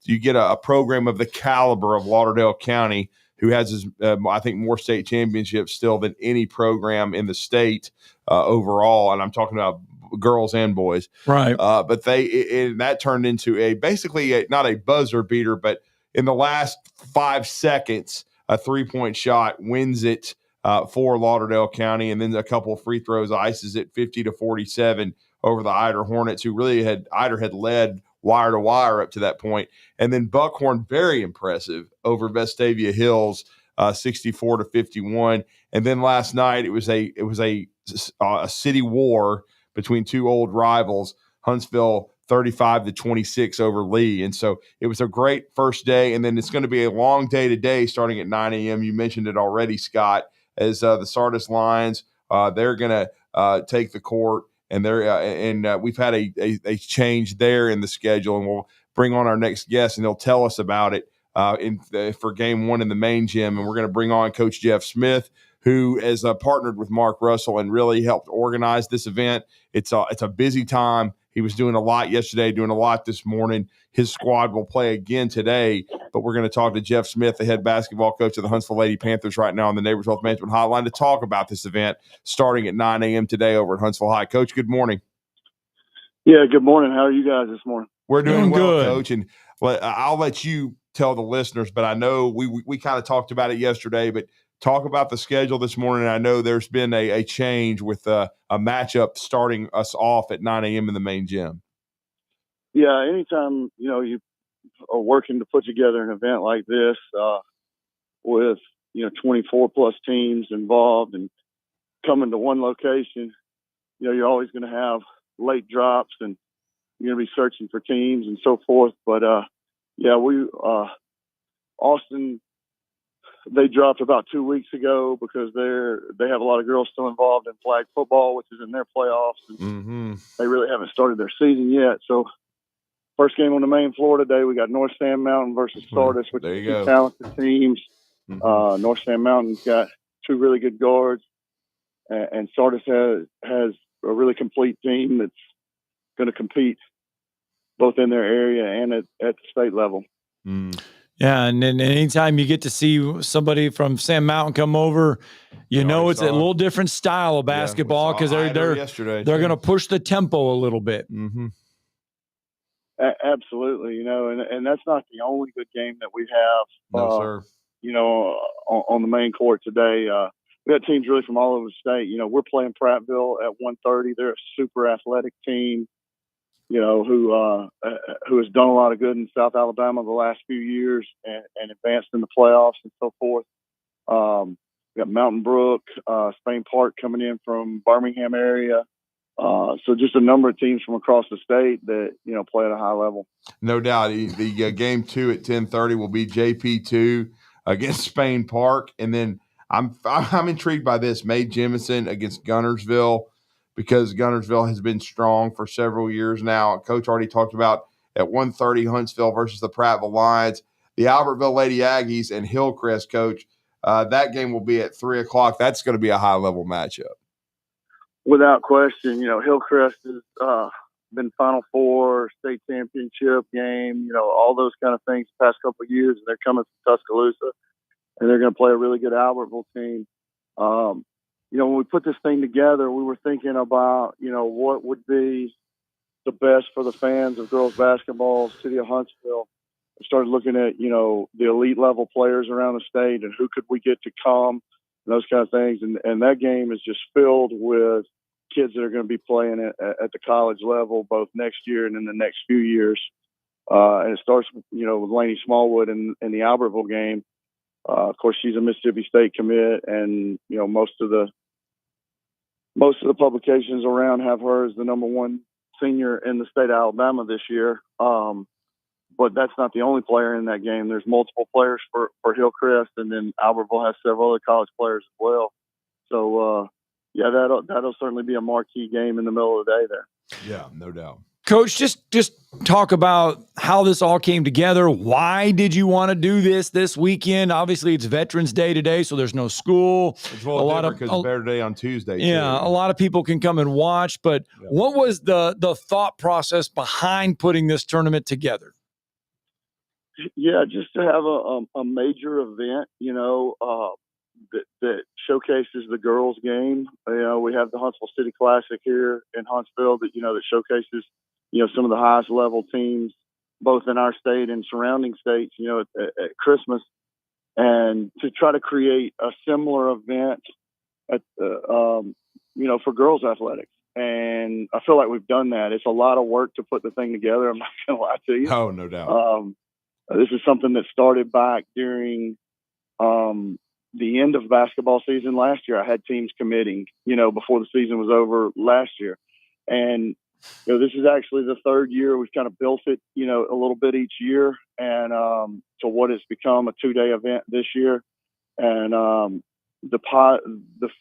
you get a program of the caliber of Lauderdale County, who has, I think, more state championships still than any program in the state overall, and I'm talking about girls and boys. Right. But that turned into basically not a buzzer beater, but in the last 5 seconds, a 3-point shot wins it for Lauderdale County, and then a couple of free throws ices it 50-47 over the Ider Hornets, who really Ider had led wire to wire up to that point. And then Buckhorn, very impressive over Vestavia Hills, 64-51. And then last night it was a city war between 2 old rivals, Huntsville 35-26 over Lee. And so it was a great first day. And then it's going to be a long day today starting at 9 a.m. You mentioned it already, Scott, as the Sardis Lions, they're going to take the court. And we've had a change there in the schedule, and we'll bring on our next guest, and they'll tell us about it for game 1 in the main gym. And we're going to bring on Coach Jeff Smith, who has partnered with Mark Russell and really helped organize this event. It's a busy time. He was doing a lot yesterday, doing a lot this morning. His squad will play again today, but we're going to talk to Jeff Smith, the head basketball coach of the Huntsville Lady Panthers, right now on the Neighbors Health Management Hotline to talk about this event starting at 9 a.m. today over at Huntsville High. Coach, good morning. Yeah, good morning. How are you guys this morning? We're doing well, good, Coach, and I'll let you tell the listeners, but I know we kind of talked about it yesterday, but talk about the schedule this morning. I know there's been a change with a matchup starting us off at 9 a.m. in the main gym. Yeah, anytime, you are working to put together an event like this with, 24 plus teams involved and coming to one location, you're always going to have late drops and you're going to be searching for teams and so forth. But, Austin, they dropped about 2 weeks ago because they have a lot of girls still involved in flag football, which is in their playoffs. And they really haven't started their season yet. So first game on the main floor today, we got North Sand Mountain versus Sardis, which is 2 talented teams. North Sand Mountain's got 2 really good guards, and Sardis has a really complete team that's going to compete both in their area and at the state level. Yeah, and then anytime you get to see somebody from Sand Mountain come over, you know it's a little different style of basketball because they're going to push the tempo a little bit. Absolutely, and that's not the only good game that we have. No, sir. On the main court today, we got teams really from all over the state. We're playing Prattville at 1:30. They're a super athletic team. who has done a lot of good in South Alabama the last few years and advanced in the playoffs and so forth. We got Mountain Brook, Spain Park coming in from Birmingham area. So just a number of teams from across the state that, play at a high level. No doubt. The game 2 at 10:30 will be JP2 against Spain Park. And then I'm intrigued by this. Mae Jemison against Guntersville, because Guntersville has been strong for several years now. Coach already talked about at 1:30 Huntsville versus the Prattville Lions. The Albertville Lady Aggies and Hillcrest, Coach, that game will be at 3 o'clock. That's going to be a high-level matchup. Without question, Hillcrest has been Final Four, state championship game, all those kind of things the past couple of years. And they're coming from Tuscaloosa, and they're going to play a really good Albertville team. When we put this thing together, we were thinking about, what would be the best for the fans of girls basketball, city of Huntsville. We started looking at, the elite level players around the state and who could we get to come and those kind of things. And that game is just filled with kids that are going to be playing at the college level, both next year and in the next few years. And it starts, with Lainey Smallwood in the Albertville game. Of course, she's a Mississippi State commit, and most of the publications around have her as the number one senior in the state of Alabama this year. But that's not the only player in that game. There's multiple players for Hillcrest, and then Albertville has several other college players as well. So, that'll certainly be a marquee game in the middle of the day there. Yeah, no doubt. Coach, just talk about how this all came together. Why did you want to do this weekend? Obviously, it's Veterans Day today, so there's no school. It's a little different because it's Better Day on Tuesday. Yeah, too. a lot of people can come and watch. But what was the thought process behind putting this tournament together? Yeah, just to have a major event, that showcases the girls' game. We have the Huntsville City Classic here in Huntsville that showcases, some of the highest level teams, both in our state and surrounding states, at Christmas. And to try to create a similar event for girls athletics. And I feel like we've done that. It's a lot of work to put the thing together. I'm not going to lie to you. Oh, no doubt. This is something that started back during the end of basketball season last year. I had teams committing, before the season was over last year. And, this is actually the third year we've kind of built it, a little bit each year. And to what it's become a 2-day event this year. And the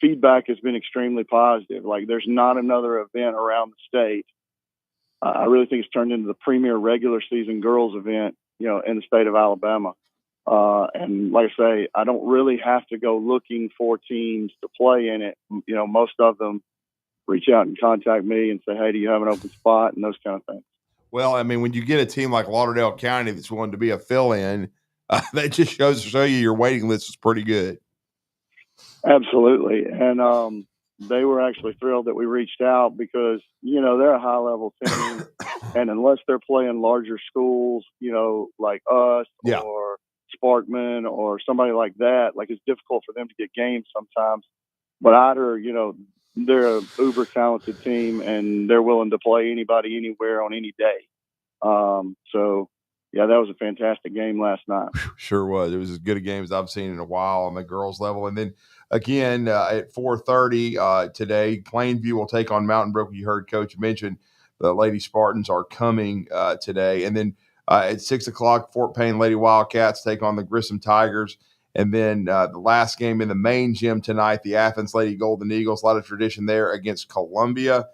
feedback has been extremely positive. Like, there's not another event around the state. I really think it's turned into the premier regular season girls event, in the state of Alabama. And like I say, I don't really have to go looking for teams to play in it. Most of them reach out and contact me and say, hey, do you have an open spot, and those kind of things. Well, I mean, when you get a team like Lauderdale County that's willing to be a fill-in, that just show you your waiting list is pretty good. Absolutely. And they were actually thrilled that we reached out because, they're a high-level team. And unless they're playing larger schools, like us or Sparkman or somebody like that, like, it's difficult for them to get games sometimes. But Otter, they're an uber talented team, and they're willing to play anybody anywhere on any day. So, that was a fantastic game last night. Sure was. It was as good a game as I've seen in a while on the girls level. And then again, at 4:30 today, Plainview will take on Mountain Brook. You heard Coach mention the Lady Spartans are coming today. And then at 6 o'clock, Fort Payne Lady Wildcats take on the Grissom Tigers. And then the last game in the main gym tonight, the Athens Lady Golden Eagles, a lot of tradition there against Columbia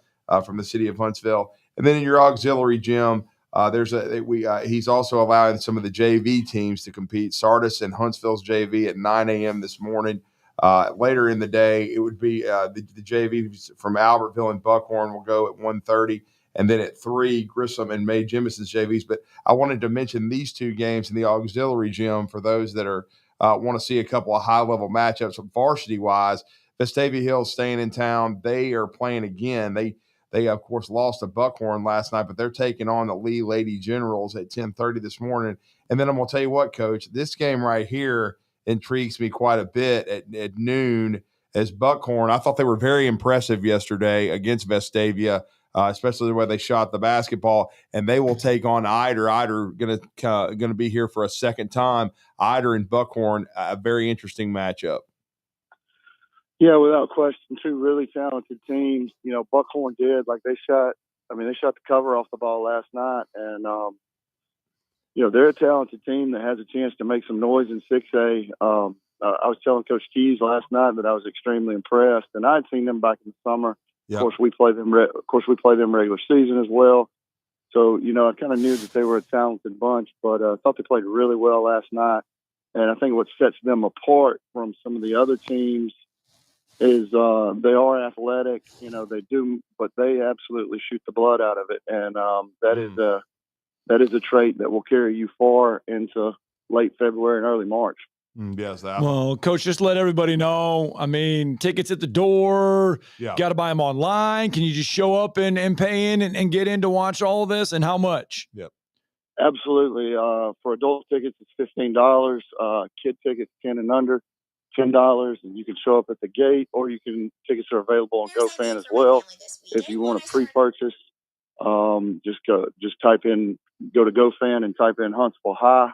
from the city of Huntsville. And then in your auxiliary gym, he's also allowing some of the JV teams to compete. Sardis and Huntsville's JV at 9 a.m. this morning. Later in the day, it would be the JV from Albertville and Buckhorn will go at 1:30. And then at 3, Grissom and Mae Jemison's JVs. But I wanted to mention these two games in the auxiliary gym for those that are want to see a couple of high-level matchups varsity-wise. Vestavia Hills staying in town. They are playing again. They of course, lost to Buckhorn last night, but they're taking on the Lee Lady Generals at 10:30 this morning. And then I'm going to tell you what, Coach, this game right here intrigues me quite a bit at noon as Buckhorn. I thought they were very impressive yesterday against Vestavia. especially the way they shot the basketball. And they will take on Eider. Eider going to be here for a second time. Eider and Buckhorn, a very interesting matchup. Yeah, without question, two really talented teams. You know, Buckhorn did, like they shot the cover off the ball last night. And, you know, they're a talented team that has a chance to make some noise in 6A. I was telling Coach Keys last night that I was extremely impressed, and I'd seen them back in the summer. Yep. Of course, we play them regular season as well. So, you know, I kind of knew that they were a talented bunch, but I thought they played really well last night. And I think what sets them apart from some of the other teams is they are athletic. You know, they do, but they absolutely shoot the blood out of it, and that is a trait that will carry you far into late February and early March. Yes. Well, Coach, just let everybody know. I mean, tickets at the door. Yeah. Got to buy them online. Can you just show up and pay in and get in to watch all of this? And how much? Yep. Absolutely. For adult tickets, it's $15. Kid tickets, 10 and under, $10. And you can show up at the gate, or tickets are available on GoFan as well. If you want to pre-purchase, go to GoFan and type in Huntsville High,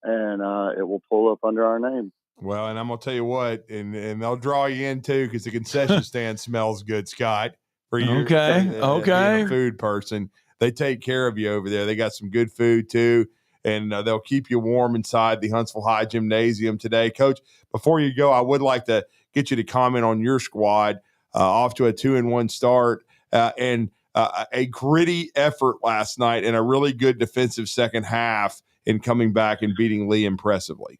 and it will pull up under our name. Well, and I'm going to tell you what, and they'll draw you in too, because the concession stand smells good, Scott, for you. Okay. Being a food person. They take care of you over there. They got some good food too, and they'll keep you warm inside the Huntsville High Gymnasium today. Coach, before you go, I would like to get you to comment on your squad, off to a 2-1 start, and a gritty effort last night and a really good defensive second half in coming back and beating Lee impressively.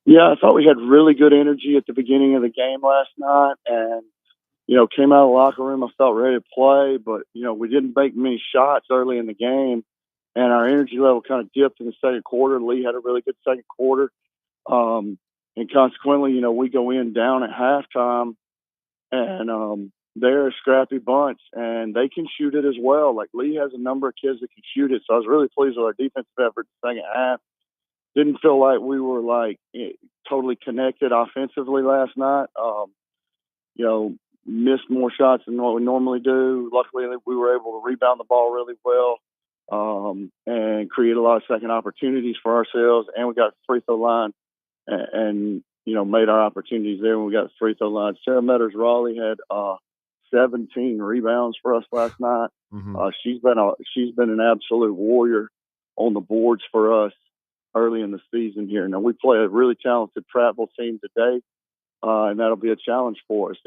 Yeah, I thought we had really good energy at the beginning of the game last night, and, you know, came out of the locker room, I felt ready to play, but, you know, we didn't make many shots early in the game, and our energy level kind of dipped in the second quarter. Lee had a really good second quarter, and consequently, you know, we go in down at halftime, and they're a scrappy bunch, and they can shoot it as well. Like, Lee has a number of kids that can shoot it, so I was really pleased with our defensive effort in the second half. Didn't feel like we were, totally connected offensively last night. You know, missed more shots than what we normally do. Luckily, we were able to rebound the ball really well, and create a lot of second opportunities for ourselves, and we got the free throw line and you know, made our opportunities there when we got the free throw line. Sarah Metters-Raleigh had 17 rebounds for us last night. Mm-hmm. She's been an absolute warrior on the boards for us early in the season here. Now, we play a really talented Prattville team today, and that'll be a challenge for us.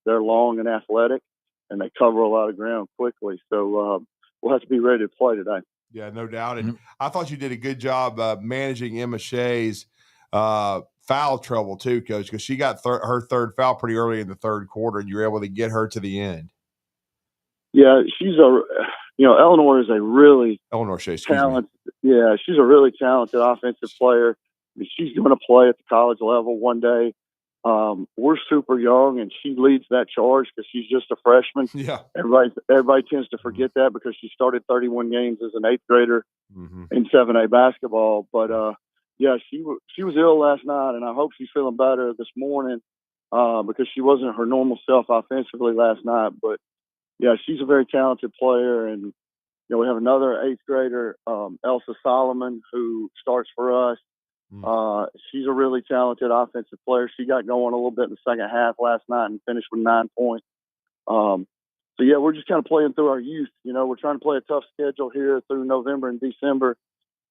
They're long and athletic, and they cover a lot of ground quickly. So we'll have to be ready to play today. Yeah, no doubt. And I thought you did a good job managing Emma Shea's foul trouble too, Coach, because she got her third foul pretty early in the third quarter, and you were able to get her to the end. Yeah, Eleanor is a really talented. Yeah, she's a really talented offensive player. I mean, she's going to play at the college level one day. We're super young, and she leads that charge because she's just a freshman. Yeah, everybody tends to forget that because she started 31 games as an eighth grader in 7A basketball. But yeah, she was ill last night, and I hope she's feeling better this morning because she wasn't her normal self offensively last night. But yeah, she's a very talented player, and you know, we have another eighth grader, Elsa Solomon, who starts for us. She's a really talented offensive player. She got going a little bit in the second half last night and finished with 9 points. So yeah, we're just kind of playing through our youth. You know, we're trying to play a tough schedule here through November and December,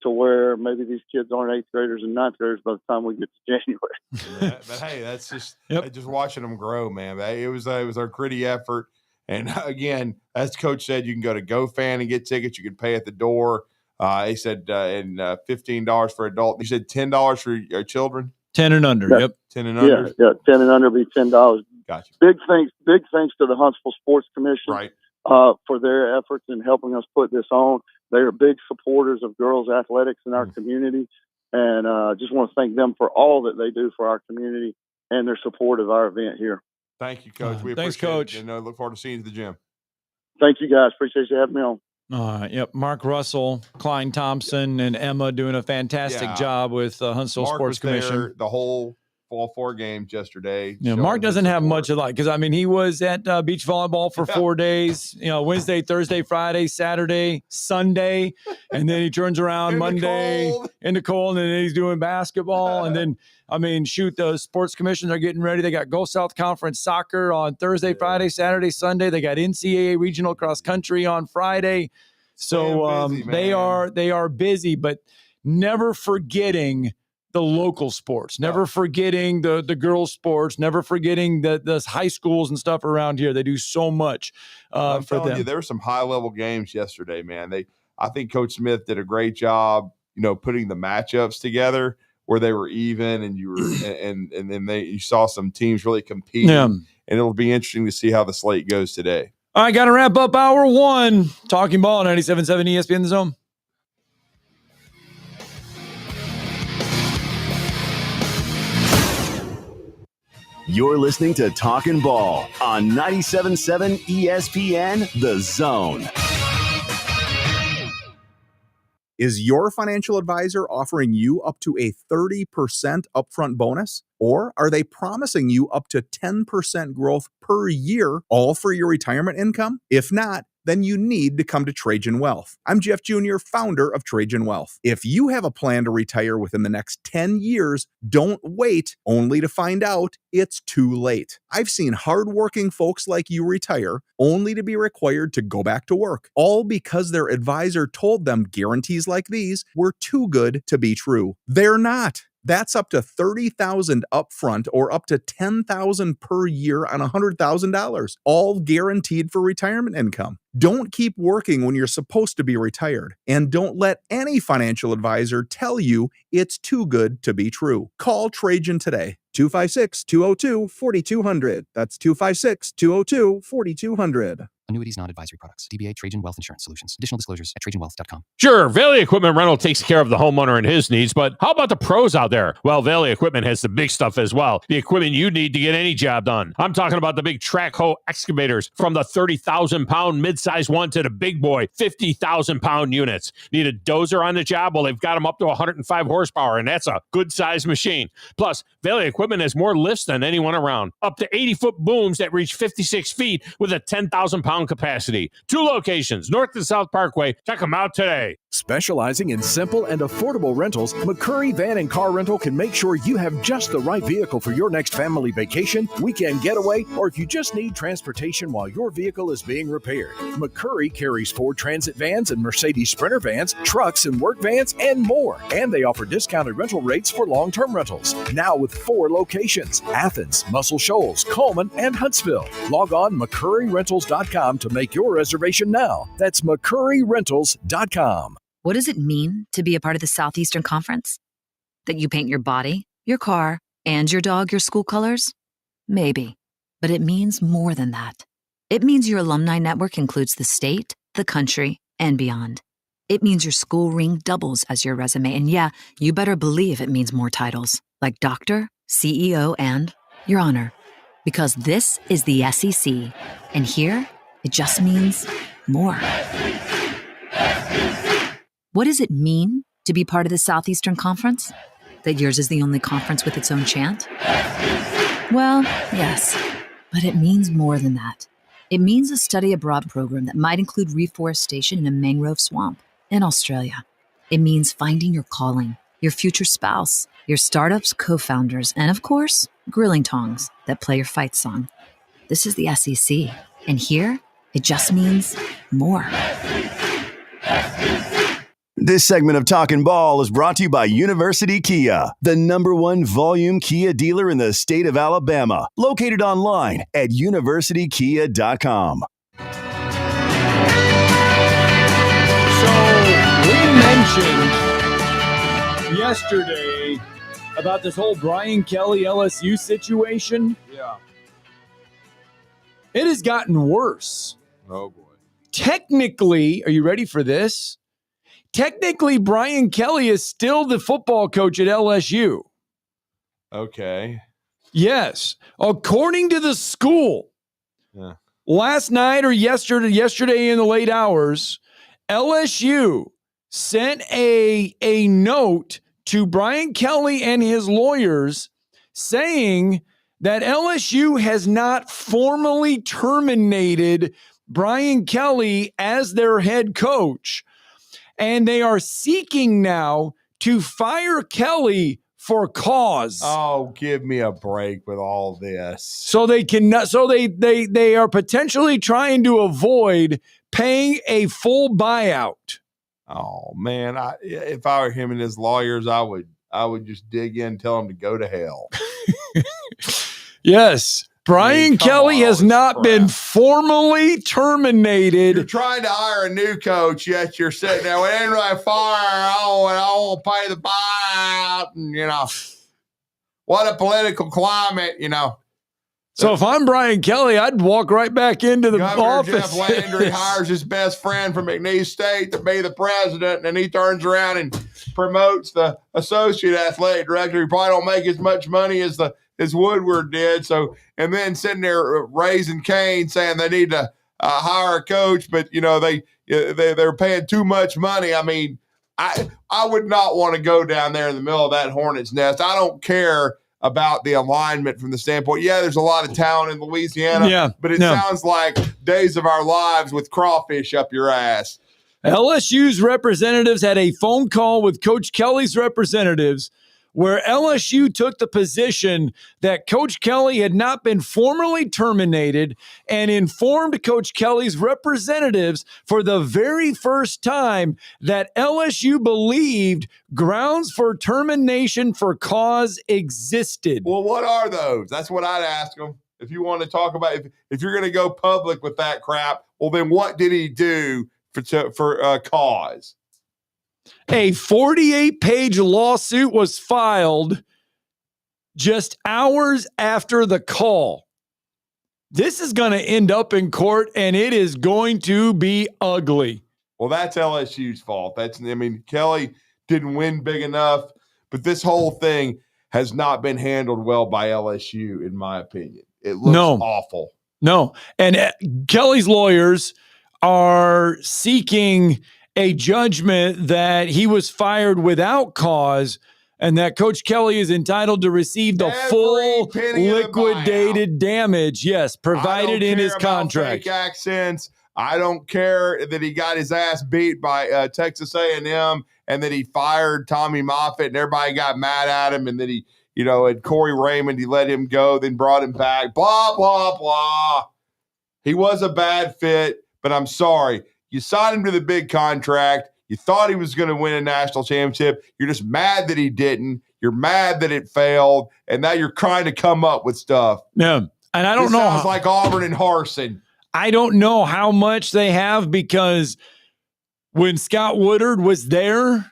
to where maybe these kids aren't eighth graders and ninth graders by the time we get to January. But hey, that's just just watching them grow, man. It was our gritty effort. And again, as Coach said, you can go to GoFan and get tickets. You can pay at the door. He said $15 for adult. You said $10 for your children? 10 and under. Yeah. Yep. 10 and under. Yeah, 10 and under be $10. Gotcha. Big thanks to the Huntsville Sports Commission, right, for their efforts in helping us put this on. They are big supporters of girls athletics in our community, and just want to thank them for all that they do for our community and their support of our event here. Thank you, Coach. We Thanks, appreciate Coach. it, and look forward to seeing you at the gym. Thank you, guys. Appreciate you having me on. Yep. Mark Russell, Klein Thompson, and Emma doing a fantastic job with Huntsville Mark Sports was there Commission. the whole all 4 games yesterday. Yeah, Mark doesn't have much of that because, I mean, he was at beach volleyball for 4 days, Wednesday, Thursday, Friday, Saturday, Sunday, and then he turns around Monday in the cold, and then he's doing basketball. And then, I mean, the sports commissions are getting ready. They got Gulf South Conference soccer on Thursday, Friday, Saturday, Sunday. They got NCAA regional cross country on Friday. So busy, they are busy, but never forgetting the local sports, never forgetting the girls' sports, never forgetting the high schools and stuff around here. They do so much I'm for telling them. you, there were some high-level games yesterday, man. I think Coach Smith did a great job, putting the matchups together where they were even, and you were, and then you saw some teams really competing. Yeah. And it'll be interesting to see how the slate goes today. All right, got to wrap up hour 1. Talking Ball, 97.7 ESPN The Zone. You're listening to Talkin' Ball on 97.7 ESPN The Zone. Is your financial advisor offering you up to a 30% upfront bonus? Or are they promising you up to 10% growth per year, all for your retirement income? If not, then you need to come to Trajan Wealth. I'm Jeff Jr., founder of Trajan Wealth. If you have a plan to retire within the next 10 years, don't wait only to find out it's too late. I've seen hardworking folks like you retire only to be required to go back to work, all because their advisor told them guarantees like these were too good to be true. They're not. That's up to $30,000 upfront or up to $10,000 per year on $100,000, all guaranteed for retirement income. Don't keep working when you're supposed to be retired, and don't let any financial advisor tell you it's too good to be true. Call Trajan today. 256-202-4200. That's 256-202-4200. Annuities, non-advisory products. DBA Trajan Wealth Insurance Solutions. Additional disclosures at TrajanWealth.com. Sure, Valley Equipment Rental takes care of the homeowner and his needs, but how about the pros out there? Well, Valley Equipment has the big stuff as well. The equipment you need to get any job done. I'm talking about the big track hoe excavators, from the 30,000-pound mid-size one to the big boy 50,000-pound units. Need a dozer on the job? Well, they've got them up to 105 horsepower, and that's a good-sized machine. Plus, Valley Equipment has more lifts than anyone around. Up to 80-foot booms that reach 56 feet with a 10,000-pound capacity. 2 locations, North and South Parkway. Check them out today. Specializing in simple and affordable rentals, McCurry Van and Car Rental can make sure you have just the right vehicle for your next family vacation, weekend getaway, or if you just need transportation while your vehicle is being repaired. McCurry carries Ford Transit vans and Mercedes Sprinter vans, trucks and work vans, and more. And they offer discounted rental rates for long-term rentals. Now with 4 locations: Athens, Muscle Shoals, Coleman, and Huntsville. Log on McCurryRentals.com to make your reservation now. That's McCurryRentals.com. What does it mean to be a part of the Southeastern Conference? That you paint your body, your car, and your dog your school colors? Maybe. But it means more than that. It means your alumni network includes the state, the country, and beyond. It means your school ring doubles as your resume. And yeah, you better believe it means more titles, like doctor, CEO, and your honor. Because this is the SEC. And here, it just means more. What does it mean to be part of the Southeastern Conference? That yours is the only conference with its own chant? Well, yes, but it means more than that. It means a study abroad program that might include reforestation in a mangrove swamp in Australia. It means finding your calling, your future spouse, your startup's co-founders, and of course, grilling tongs that play your fight song. This is the SEC, and here, it just means more. This segment of Talkin' Ball is brought to you by University Kia, the #1 volume Kia dealer in the state of Alabama. Located online at universitykia.com. So we mentioned yesterday about this whole Brian Kelly LSU situation. Yeah. It has gotten worse. Oh, boy. Technically, are you ready for this? Technically, Brian Kelly is still the football coach at LSU. Okay. Yes. According to the school, last night or yesterday in the late hours, LSU sent a note to Brian Kelly and his lawyers saying that LSU has not formally terminated Brian Kelly as their head coach, and they are seeking now to fire Kelly for cause. Oh, give me a break with all this. So they cannot. So they are potentially trying to avoid paying a full buyout. Oh man, if I were him and his lawyers, I would just dig in and tell him to go to hell. Yes. Brian Kelly has not been formally terminated. You're trying to hire a new coach, yet you're sitting there. We ain't really fire. Oh, and I won't pay the buyout. And, what a political climate, So if I'm Brian Kelly, I'd walk right back into the Governor office. Jeff Landry hires his best friend from McNeese State to be the president, and he turns around and promotes the associate athletic director. He probably don't make as much money as Woodward did. So, and then sitting there raising Cain saying they need to hire a coach, but they're paying too much money. I mean, I would not want to go down there in the middle of that hornet's nest. I don't care about the alignment from the standpoint. Yeah, there's a lot of talent in Louisiana, but it sounds like Days of Our Lives with crawfish up your ass. LSU's representatives had a phone call with Coach Kelly's representatives where LSU took the position that Coach Kelly had not been formally terminated and informed Coach Kelly's representatives for the very first time that LSU believed grounds for termination for cause existed. Well, what are those? That's what I'd ask them. If you want to talk about, if you're going to go public with that crap, well, then what did he do for cause? A 48-page lawsuit was filed just hours after the call. This is going to end up in court, and it is going to be ugly. Well, that's LSU's fault. Kelly didn't win big enough, but this whole thing has not been handled well by LSU, in my opinion. It looks awful. No, and Kelly's lawyers are seeking a judgment that he was fired without cause and that Coach Kelly is entitled to receive the full liquidated damage, provided in his contract. Fake accents. I don't care that he got his ass beat by Texas A&M and that he fired Tommy Moffitt and everybody got mad at him and that he, and Corey Raymond, he let him go, then brought him back, blah, blah, blah. He was a bad fit, but I'm sorry. You signed him to the big contract. You thought he was going to win a national championship. You're just mad that he didn't. You're mad that it failed. And now you're trying to come up with stuff. Yeah. And I don't know. Sounds like Auburn and Harsin. I don't know how much they have because when Scott Woodard was there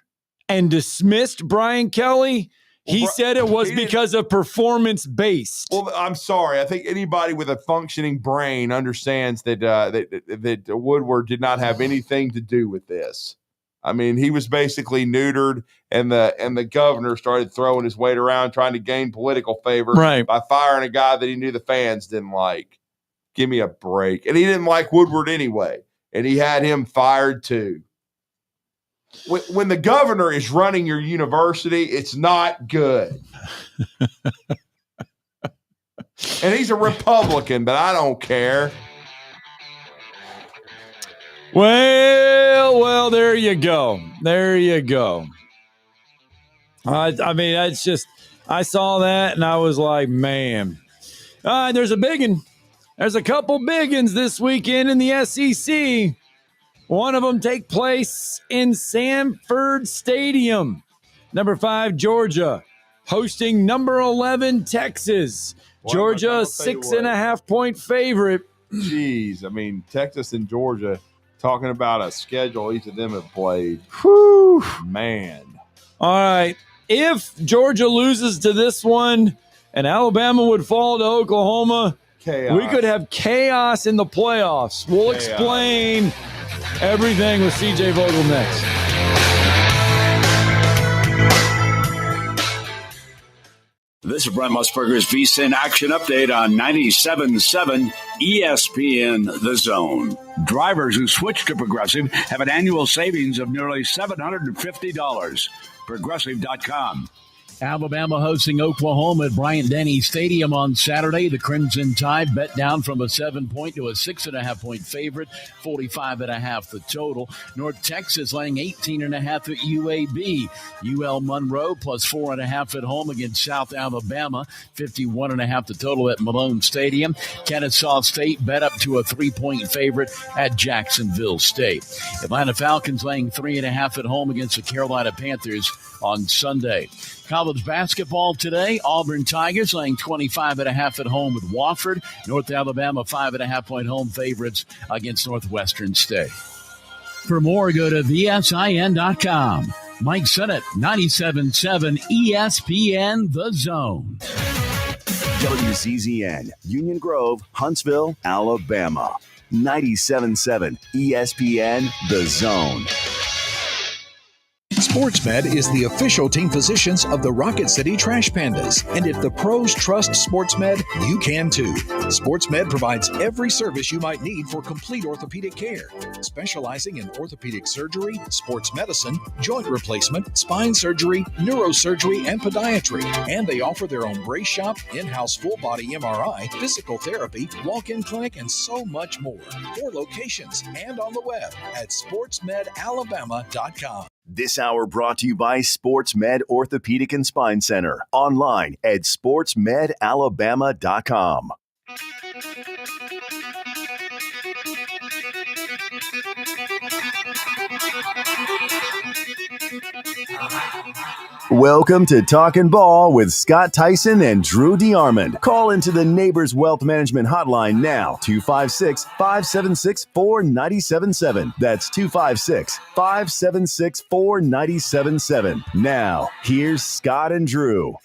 and dismissed Brian Kelly, he said it was because of performance-based. Well, I'm sorry. I think anybody with a functioning brain understands that that Woodward did not have anything to do with this. I mean, he was basically neutered, and the governor started throwing his weight around trying to gain political favor by firing a guy that he knew the fans didn't like. Give me a break. And he didn't like Woodward anyway, and he had him fired too. When the governor is running your university, it's not good. And he's a Republican, but I don't care. Well, there you go. There you go. I mean, it's just, I saw that and I was like, man. There's a big one. There's a couple big ones this weekend in the SEC. One of them take place in Sanford Stadium. Number 5, Georgia, hosting number 11, Texas. Georgia, 6.5-point favorite. Jeez, I mean, Texas and Georgia, talking about a schedule each of them have played. Whew. Man. All right. If Georgia loses to this one and Alabama would fall to Oklahoma, we could have chaos in the playoffs. We'll explain everything with CJ Vogel next. This is Brent Musburger's VSiN Action Update on 97.7 ESPN The Zone. Drivers who switch to Progressive have an annual savings of nearly $750. Progressive.com. Alabama hosting Oklahoma at Bryant-Denny Stadium on Saturday. The Crimson Tide bet down from a 7-point to a 6.5-point favorite, 45.5 the total. North Texas laying 18.5 at UAB. UL Monroe plus 4.5 at home against South Alabama, 51.5 the total at Malone Stadium. Kennesaw State bet up to a 3-point favorite at Jacksonville State. Atlanta Falcons laying 3.5 at home against the Carolina Panthers on Sunday. College basketball today, Auburn Tigers laying 25.5 at home with Wofford. North Alabama 5.5-point home favorites against Northwestern State. For more, go to VSIN.com. Mike Sennett, 97.7 ESPN The Zone. WCZN, Union Grove, Huntsville, Alabama. 97.7 ESPN The Zone. SportsMed is the official team physicians of the Rocket City Trash Pandas. And if the pros trust SportsMed, you can too. SportsMed provides every service you might need for complete orthopedic care, specializing in orthopedic surgery, sports medicine, joint replacement, spine surgery, neurosurgery, and podiatry. And they offer their own brace shop, in-house full-body MRI, physical therapy, walk-in clinic, and so much more. 4 locations and on the web at sportsmedalabama.com. This hour brought to you by SportsMed Orthopedic and Spine Center. Online at sportsmedalabama.com. Welcome to Talkin' Ball with Scott Tyson and Drew DeArmond. Call into the Neighbors Wealth Management Hotline now, 256-576-4977. That's 256-576-4977. Now, here's Scott and Drew.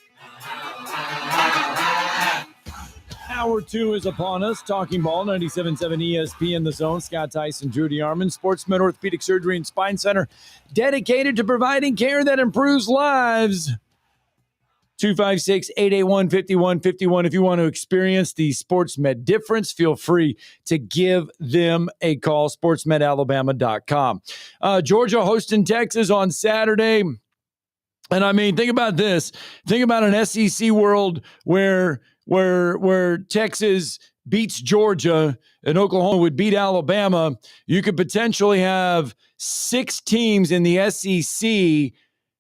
Hour 2 is upon us. Talking Ball, 97.7 ESPN The Zone. Scott Tyson, Drew DeArmond, Sportsman Orthopedic Surgery and Spine Center, dedicated to providing care that improves lives. 256-881-5151. If you want to experience the SportsMed difference, feel free to give them a call, sportsmedalabama.com. Georgia hosting Texas on Saturday. And I mean, think about this. Think about an SEC world where Texas beats Georgia and Oklahoma would beat Alabama. You could potentially have 6 teams in the SEC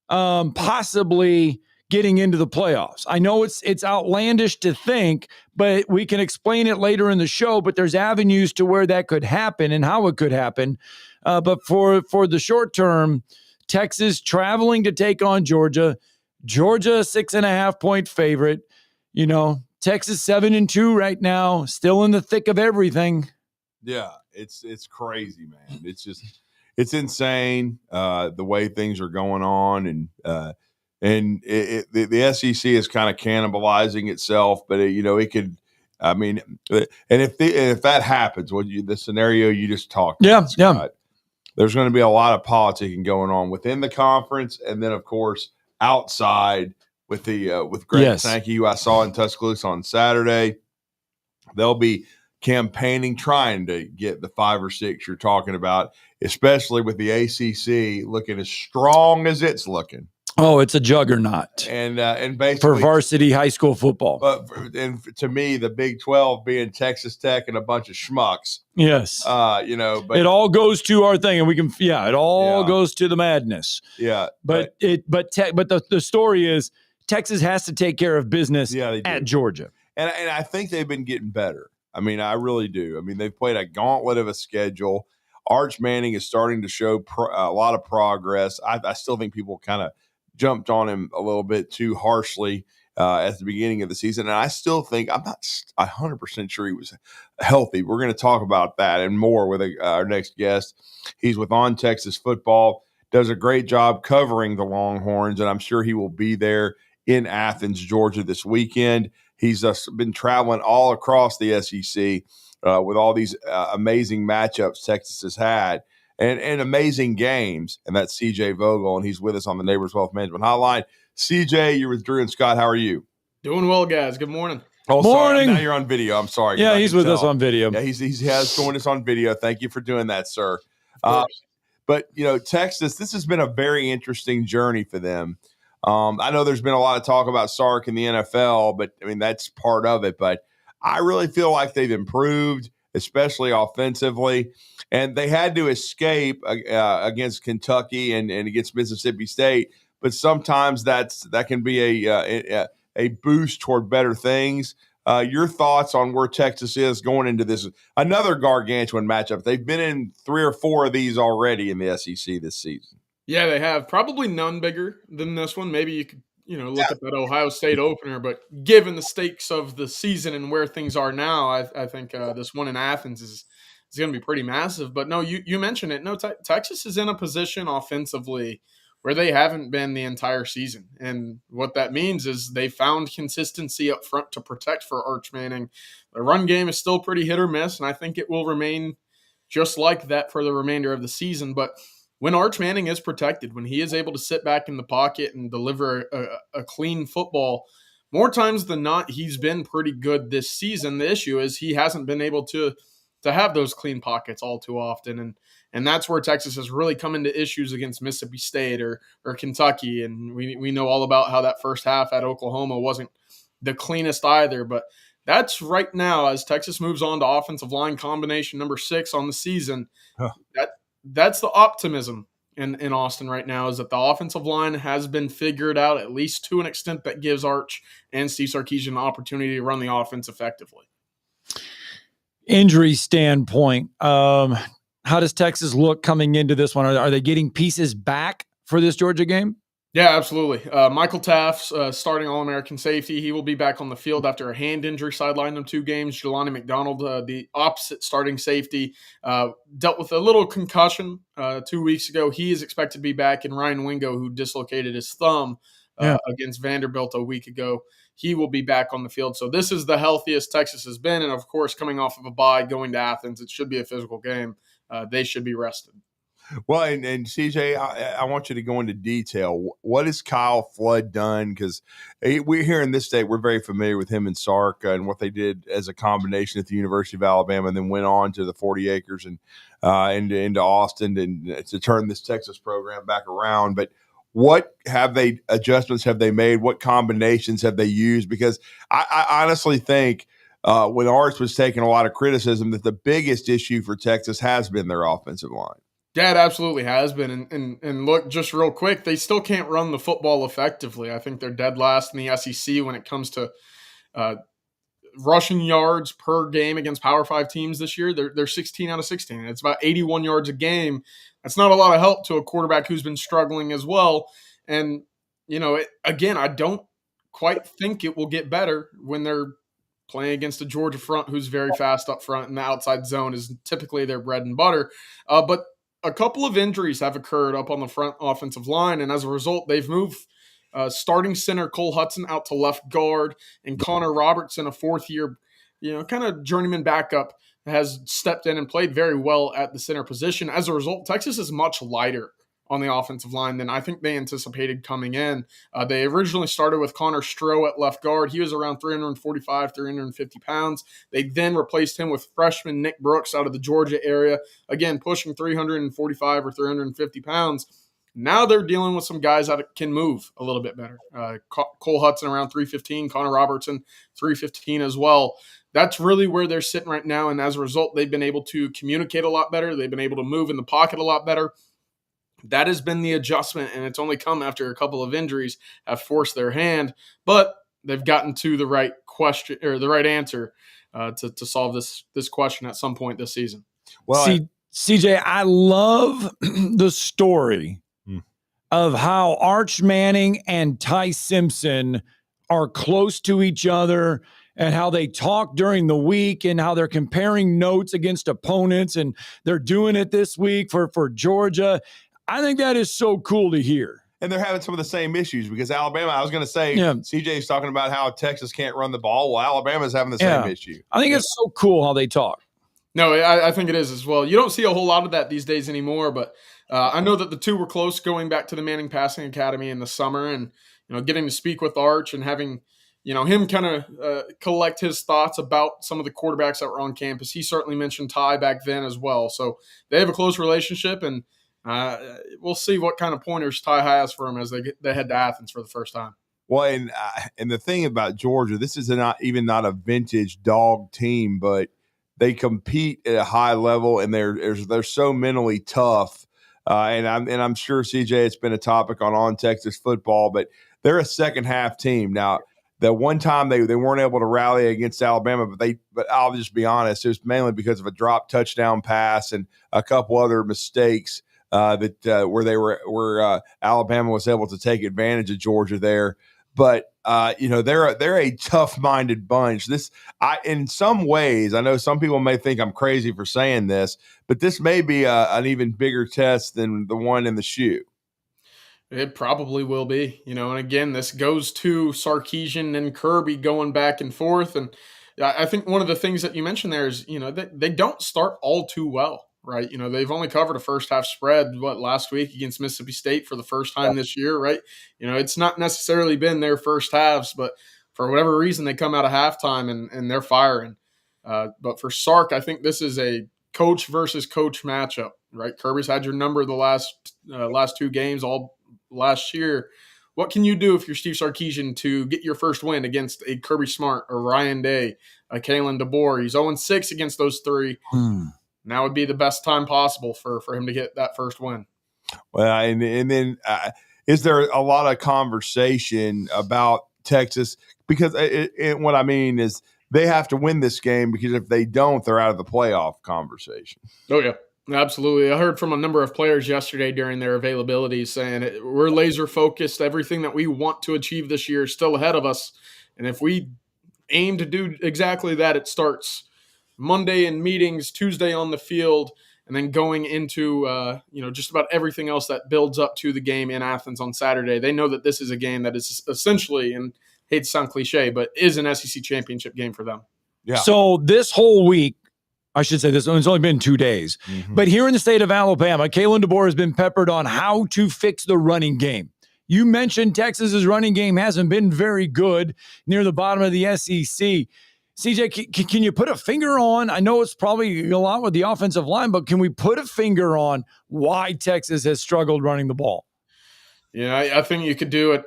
possibly getting into the playoffs. I know it's outlandish to think, but we can explain it later in the show, but there's avenues to where that could happen and how it could happen. But for the short term, Texas traveling to take on Georgia. Georgia, 6.5-point favorite. You know, Texas 7-2 right now, still in the thick of everything. Yeah, it's crazy, man. It's insane the way things are going on, and the SEC is kind of cannibalizing itself. But it could. I mean, and if that happens, the scenario you just talked about, Scott, there's going to be a lot of politicking going on within the conference, and then of course outside. With Greg Sankey, who I saw in Tuscaloosa on Saturday, they'll be campaigning, trying to get the 5 or 6 you're talking about, especially with the ACC looking as strong as it's looking. Oh, it's a juggernaut, and basically for varsity high school football. But to me, the Big 12 being Texas Tech and a bunch of schmucks. Yes, but it all goes to our thing, and we can. Yeah, it all goes to the madness. Yeah, but the story is. Texas has to take care of business at Georgia. And I think they've been getting better. I mean, I really do. I mean, they've played a gauntlet of a schedule. Arch Manning is starting to show a lot of progress. I still think people kind of jumped on him a little bit too harshly at the beginning of the season. And I still think I'm not 100% sure he was healthy. We're going to talk about that and more with our next guest. He's with On Texas Football, does a great job covering the Longhorns, and I'm sure he will be there in Athens, Georgia this weekend. He's been traveling all across the SEC with all these amazing matchups Texas has had and amazing games. And that's CJ Vogel, and he's with us on the Neighbors Wealth Management Hotline. CJ, you're with Drew and Scott. How are you? Doing well, guys. Good morning. Oh, morning. Sorry. Now you're on video. I'm sorry. Yeah, he's with us on video. Yeah, he has joined us on video. Thank you for doing that, sir. But, Texas, this has been a very interesting journey for them. I know there's been a lot of talk about Sark in the NFL, but I mean, that's part of it. But I really feel like they've improved, especially offensively. And they had to escape against Kentucky and against Mississippi State. But sometimes that can be a boost toward better things. Your thoughts on where Texas is going into this, another gargantuan matchup? They've been in 3 or 4 of these already in the SEC this season. Yeah, they have. Probably none bigger than this one. Maybe you could, look at that Ohio State opener, but given the stakes of the season and where things are now, I think this one in Athens is going to be pretty massive. But no, you mentioned it. No, Texas is in a position offensively where they haven't been the entire season. And what that means is they found consistency up front to protect for Arch Manning. The run game is still pretty hit or miss, and I think it will remain just like that for the remainder of the season. But when Arch Manning is protected, when he is able to sit back in the pocket and deliver a clean football, more times than not, he's been pretty good this season. The issue is he hasn't been able to have those clean pockets all too often. And that's where Texas has really come into issues against Mississippi State or Kentucky. And we know all about how that first half at Oklahoma wasn't the cleanest either. But that's right now, as Texas moves on to offensive line combination number 6 on the season, that's the optimism in Austin right now, is that the offensive line has been figured out, at least to an extent that gives Arch and Steve Sarkisian an opportunity to run the offense effectively. Injury standpoint, how does Texas look coming into this one? Are they getting pieces back for this Georgia game? Yeah, absolutely. Michael Taft's starting All-American safety. He will be back on the field after a hand injury, sidelined him 2 games. Jelani McDonald, the opposite starting safety, dealt with a little concussion 2 weeks ago. He is expected to be back. And Ryan Wingo, who dislocated his thumb against Vanderbilt a week ago, he will be back on the field. So this is the healthiest Texas has been. And, of course, coming off of a bye, going to Athens, it should be a physical game. They should be rested. Well, and CJ, I want you to go into detail. What has Kyle Flood done? Because we're here in this state, we're very familiar with him and Sark and what they did as a combination at the University of Alabama, and then went on to the 40 acres and into Austin and to turn this Texas program back around. But what adjustments have they made? What combinations have they used? Because I honestly think when Arch was taking a lot of criticism, that the biggest issue for Texas has been their offensive line. Yeah, it absolutely has been. And look, just real quick, they still can't run the football effectively. I think they're dead last in the SEC when it comes to rushing yards per game against Power 5 teams this year. They're 16 out of 16. It's about 81 yards a game. That's not a lot of help to a quarterback who's been struggling as well. And, again, I don't quite think it will get better when they're playing against a Georgia front who's very fast up front, and the outside zone is typically their bread and butter. But a couple of injuries have occurred up on the front offensive line, and as a result, they've moved starting center Cole Hudson out to left guard, and Connor Robertson, a 4th-year, kind of journeyman backup, has stepped in and played very well at the center position. As a result, Texas is much lighter on the offensive line than I think they anticipated coming in. They originally started with Connor Stroh at left guard. He was around 345, 350 pounds. They then replaced him with freshman Nick Brooks out of the Georgia area, again, pushing 345 or 350 pounds. Now they're dealing with some guys that can move a little bit better. Cole Hudson around 315, Connor Robertson 315 as well. That's really where they're sitting right now, and as a result, they've been able to communicate a lot better. They've been able to move in the pocket a lot better. That has been the adjustment, and it's only come after a couple of injuries have forced their hand, but they've gotten to the right question or the right answer to solve this question at some point this season. Well, CJ, I love the story of how Arch Manning and Ty Simpson are close to each other, and how they talk during the week, and how they're comparing notes against opponents, and they're doing it this week for Georgia. I think that is so cool to hear. And they're having some of the same issues because Alabama, I was going to say, CJ's talking about how Texas can't run the ball. Well, Alabama's having the same issue. I think it's so cool how they talk. No, I think it is as well. You don't see a whole lot of that these days anymore, but I know that the two were close going back to the Manning Passing Academy in the summer, and getting to speak with Arch and having him kind of collect his thoughts about some of the quarterbacks that were on campus. He certainly mentioned Ty back then as well. So they have a close relationship, and We'll see what kind of pointers Ty has for them as they head to Athens for the first time. Well, and the thing about Georgia, this is not a vintage dog team, but they compete at a high level, and they're so mentally tough. And I'm sure, CJ, it's been a topic on Texas football, but they're a second half team. Now, the one time they weren't able to rally against Alabama, but I'll just be honest, it was mainly because of a drop touchdown pass and a couple other mistakes where Alabama was able to take advantage of Georgia there. But they're a tough-minded bunch. In some ways, I know some people may think I'm crazy for saying this, but this may be an even bigger test than the one in the shoe. It probably will be, and again, this goes to Sarkisian and Kirby going back and forth. And I think one of the things that you mentioned there is, they don't start all too well, right? They've only covered a first half spread, last week against Mississippi State for the first time this year, right? It's not necessarily been their first halves, but for whatever reason, they come out of halftime and they're firing. But for Sark, I think this is a coach versus coach matchup, right? Kirby's had your number the last two games all last year. What can you do if you're Steve Sarkisian to get your first win against a Kirby Smart or Ryan Day, a Kalen DeBoer? He's 0-6 against those three. Now would be the best time possible for him to get that first win. Well, and then is there a lot of conversation about Texas? Because what I mean is they have to win this game, because if they don't, they're out of the playoff conversation. Oh, yeah. Absolutely. I heard from a number of players yesterday during their availability saying we're laser focused. Everything that we want to achieve this year is still ahead of us. And if we aim to do exactly that, it starts Monday in meetings, Tuesday on the field, and then going into just about everything else that builds up to the game in Athens on Saturday. They know that this is a game that is essentially, and hate to sound cliche, but is an SEC championship game for them. Yeah. So this whole week, I should say this, it's only been 2 days. Mm-hmm. But here in the state of Alabama, Kalen DeBoer has been peppered on how to fix the running game. You mentioned Texas's running game hasn't been very good near the bottom of the SEC. CJ, can you put a finger on, I know it's probably a lot with the offensive line, but can we put a finger on why Texas has struggled running the ball? Yeah, I think you could do it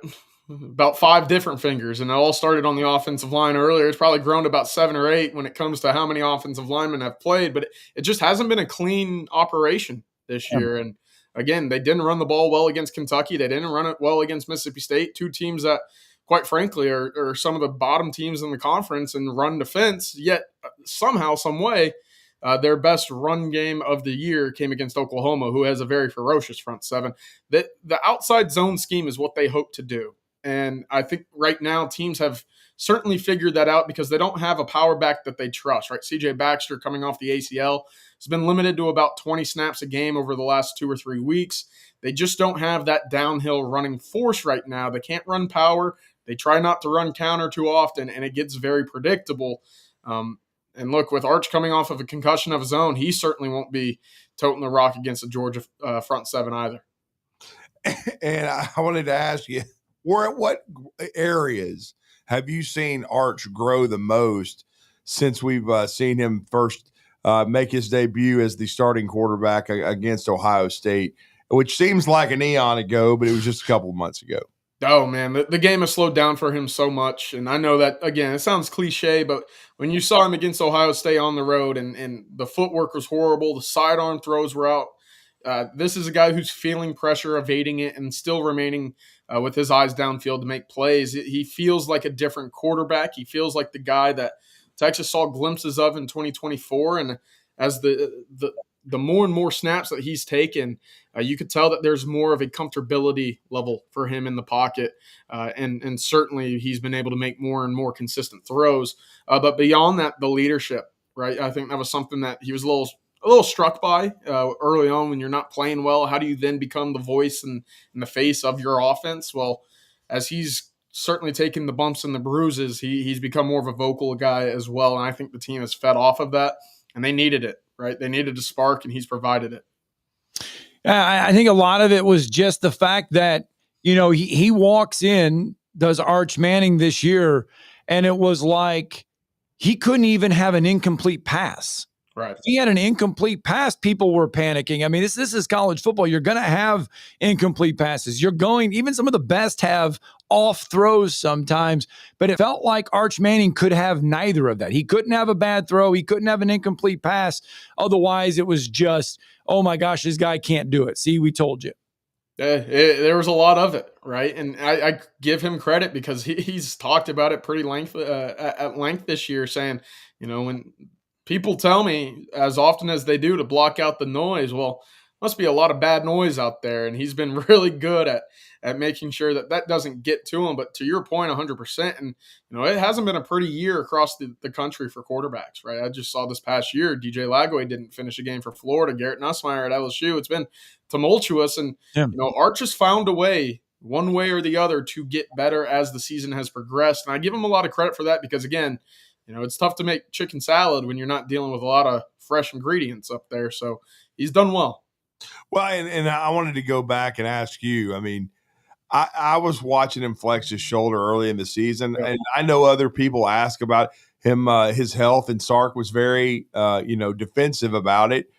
about 5 different fingers, and it all started on the offensive line earlier. It's probably grown to about 7 or 8 when it comes to how many offensive linemen have played, but it just hasn't been a clean operation this year. And again, they didn't run the ball well against Kentucky. They didn't run it well against Mississippi State, 2 teams that, quite frankly, are some of the bottom teams in the conference in run defense, yet somehow, some way, their best run game of the year came against Oklahoma, who has a very ferocious front seven. The outside zone scheme is what they hope to do. And I think right now teams have certainly figured that out because they don't have a power back that they trust, right? CJ Baxter, coming off the ACL, has been limited to about 20 snaps a game over the last 2 or 3 weeks. They just don't have that downhill running force right now. They can't run power. They try not to run counter too often, and it gets very predictable. And look, with Arch coming off of a concussion of his own, he certainly won't be toting the rock against the Georgia front seven either. And I wanted to ask you, what areas have you seen Arch grow the most since we've seen him first make his debut as the starting quarterback against Ohio State, which seems like an eon ago, but it was just a couple of months ago? Oh, man, the game has slowed down for him so much. And I know that, again, it sounds cliche, but when you saw him against Ohio State on the road and the footwork was horrible, the sidearm throws were out, this is a guy who's feeling pressure, evading it, and still remaining with his eyes downfield to make plays. He feels like a different quarterback. He feels like the guy that Texas saw glimpses of in 2024. And as the more and more snaps that he's taken, you could tell that there's more of a comfortability level for him in the pocket. And certainly he's been able to make more and more consistent throws. But beyond that, the leadership, right? I think that was something that he was a little struck by early on. When you're not playing well, how do you then become the voice and the face of your offense? Well, as he's certainly taken the bumps and the bruises, he's become more of a vocal guy as well. And I think the team has fed off of that, and they needed it, right? They needed a spark, and he's provided it. I think a lot of it was just the fact that, he walks in, does Arch Manning this year, and it was like he couldn't even have an incomplete pass. Right. If he had an incomplete pass, people were panicking. I mean, this is college football. You're going to have incomplete passes. Even some of the best have off throws sometimes, but it felt like Arch Manning could have neither of that. He couldn't have a bad throw. He couldn't have an incomplete pass. Otherwise, it was just, oh my gosh, this guy can't do it. See, we told you. There was a lot of it, right? And I give him credit because he's talked about it at length this year, saying, when people tell me as often as they do to block out the noise, well, must be a lot of bad noise out there. And he's been really good at making sure that doesn't get to him. But to your point, 100%. And, it hasn't been a pretty year across the country for quarterbacks, right? I just saw this past year, DJ Lagway didn't finish a game for Florida. Garrett Nussmeier at LSU. It's been tumultuous. And, Arch has found a way, one way or the other, to get better as the season has progressed. And I give him a lot of credit for that because, again, it's tough to make chicken salad when you're not dealing with a lot of fresh ingredients up there. So he's done well. Well, and I wanted to go back and ask you, I mean, I was watching him flex his shoulder early in the season, and I know other people ask about him, his health, and Sark was very, defensive about it.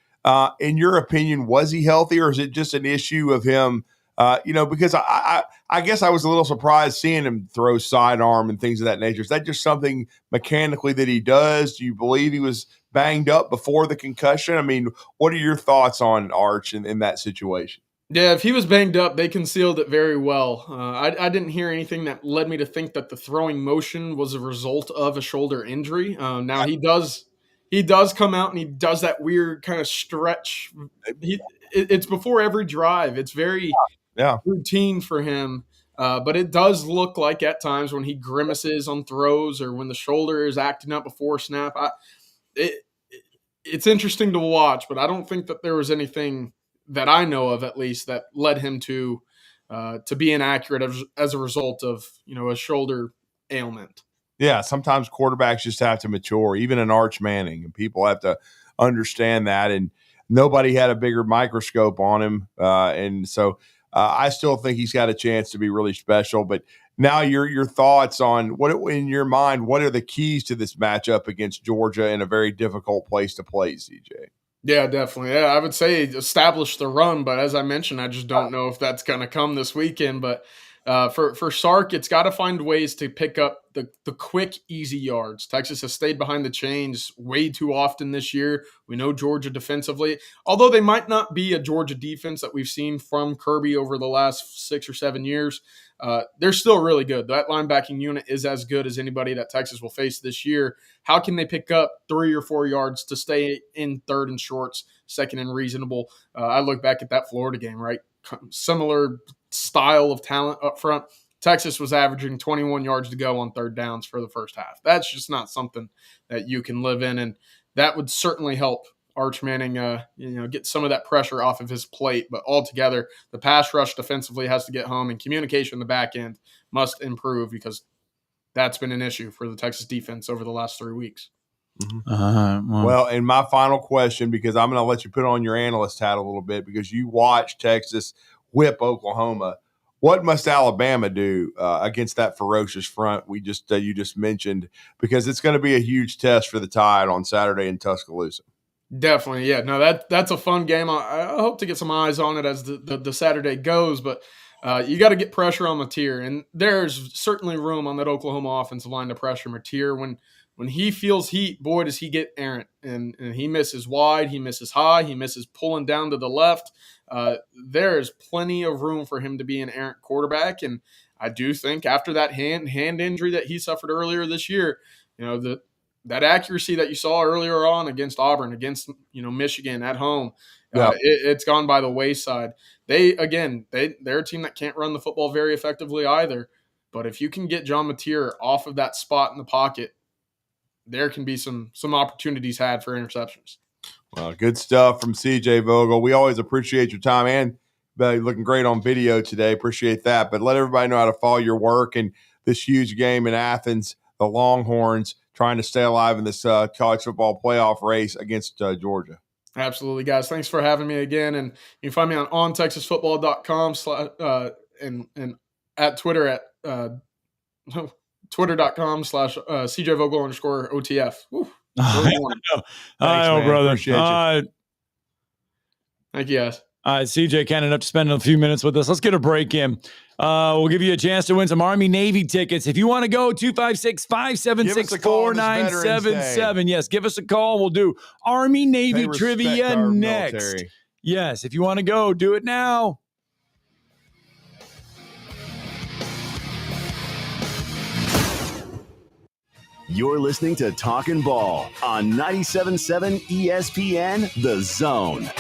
In your opinion, was he healthy, or is it just an issue of him? Because I guess I was a little surprised seeing him throw sidearm and things of that nature. Is that just something mechanically that he does? Do you believe he was banged up before the concussion? I mean, what are your thoughts on Arch in that situation? Yeah, if he was banged up, they concealed it very well. I didn't hear anything that led me to think that the throwing motion was a result of a shoulder injury. Now he does come out and he does that weird kind of stretch. It's before every drive. It's very routine for him. But it does look like at times when he grimaces on throws or when the shoulder is acting up before snap. It's interesting to watch, but I don't think that there was anything that I know of, at least, that led him to be inaccurate as a result of a shoulder ailment. Yeah, sometimes quarterbacks just have to mature, even an Arch Manning, and people have to understand that. And nobody had a bigger microscope on him, and so I still think he's got a chance to be really special. But now, your thoughts on in your mind, what are the keys to this matchup against Georgia in a very difficult place to play, CJ? Yeah, definitely. Yeah, I would say establish the run, but as I mentioned, I just don't know if that's going to come this weekend. But for Sark, it's got to find ways to pick up the quick, easy yards. Texas has stayed behind the chains way too often this year. We know Georgia defensively, although they might not be a Georgia defense that we've seen from Kirby over the last 6 or 7 years. They're still really good. That linebacking unit is as good as anybody that Texas will face this year. How can they pick up 3 or 4 yards to stay in third and shorts, second and reasonable? I look back at that Florida game, right? Similar style of talent up front. Texas was averaging 21 yards to go on third downs for the first half. That's just not something that you can live in, and that would certainly help Arch Manning, get some of that pressure off of his plate. But altogether, the pass rush defensively has to get home, and communication in the back end must improve because that's been an issue for the Texas defense over the last 3 weeks. Mm-hmm. Well, and my final question, because I'm going to let you put on your analyst hat a little bit, because you watched Texas whip Oklahoma. What must Alabama do against that ferocious front you just mentioned? Because it's going to be a huge test for the Tide on Saturday in Tuscaloosa. Definitely, yeah. No, that's a fun game. I hope to get some eyes on it as the Saturday goes, but you got to get pressure on Mateer, and there's certainly room on that Oklahoma offensive line to pressure Mateer. When he feels heat, boy, does he get errant, and he misses wide, he misses high, he misses pulling down to the left. There is plenty of room for him to be an errant quarterback, and I do think after that hand injury that he suffered earlier this year, that accuracy that you saw earlier on against Auburn, against Michigan at home, it's gone by the wayside. They're a team that can't run the football very effectively either. But if you can get John Mateer off of that spot in the pocket, there can be some opportunities had for interceptions. Well, good stuff from CJ Vogel. We always appreciate your time, and looking great on video today. Appreciate that. But let everybody know how to follow your work and this huge game in Athens, the Longhorns trying to stay alive in this college football playoff race against Georgia. Absolutely, guys. Thanks for having me again. And you can find me on ontexasfootball.com and at Twitter at twitter.com/CJ Vogel _OTF. Woo. Early morning. I know, brother. Appreciate you. Thank you, guys. CJ, kind enough to spend a few minutes with us. Let's get a break in. We'll give you a chance to win some Army-Navy tickets. If you want to go, 256-576-4977. Yes, give us a call. We'll do Army-Navy trivia next. Military. Yes, if you want to go, do it now. You're listening to Talkin' Ball on 97.7 ESPN The Zone.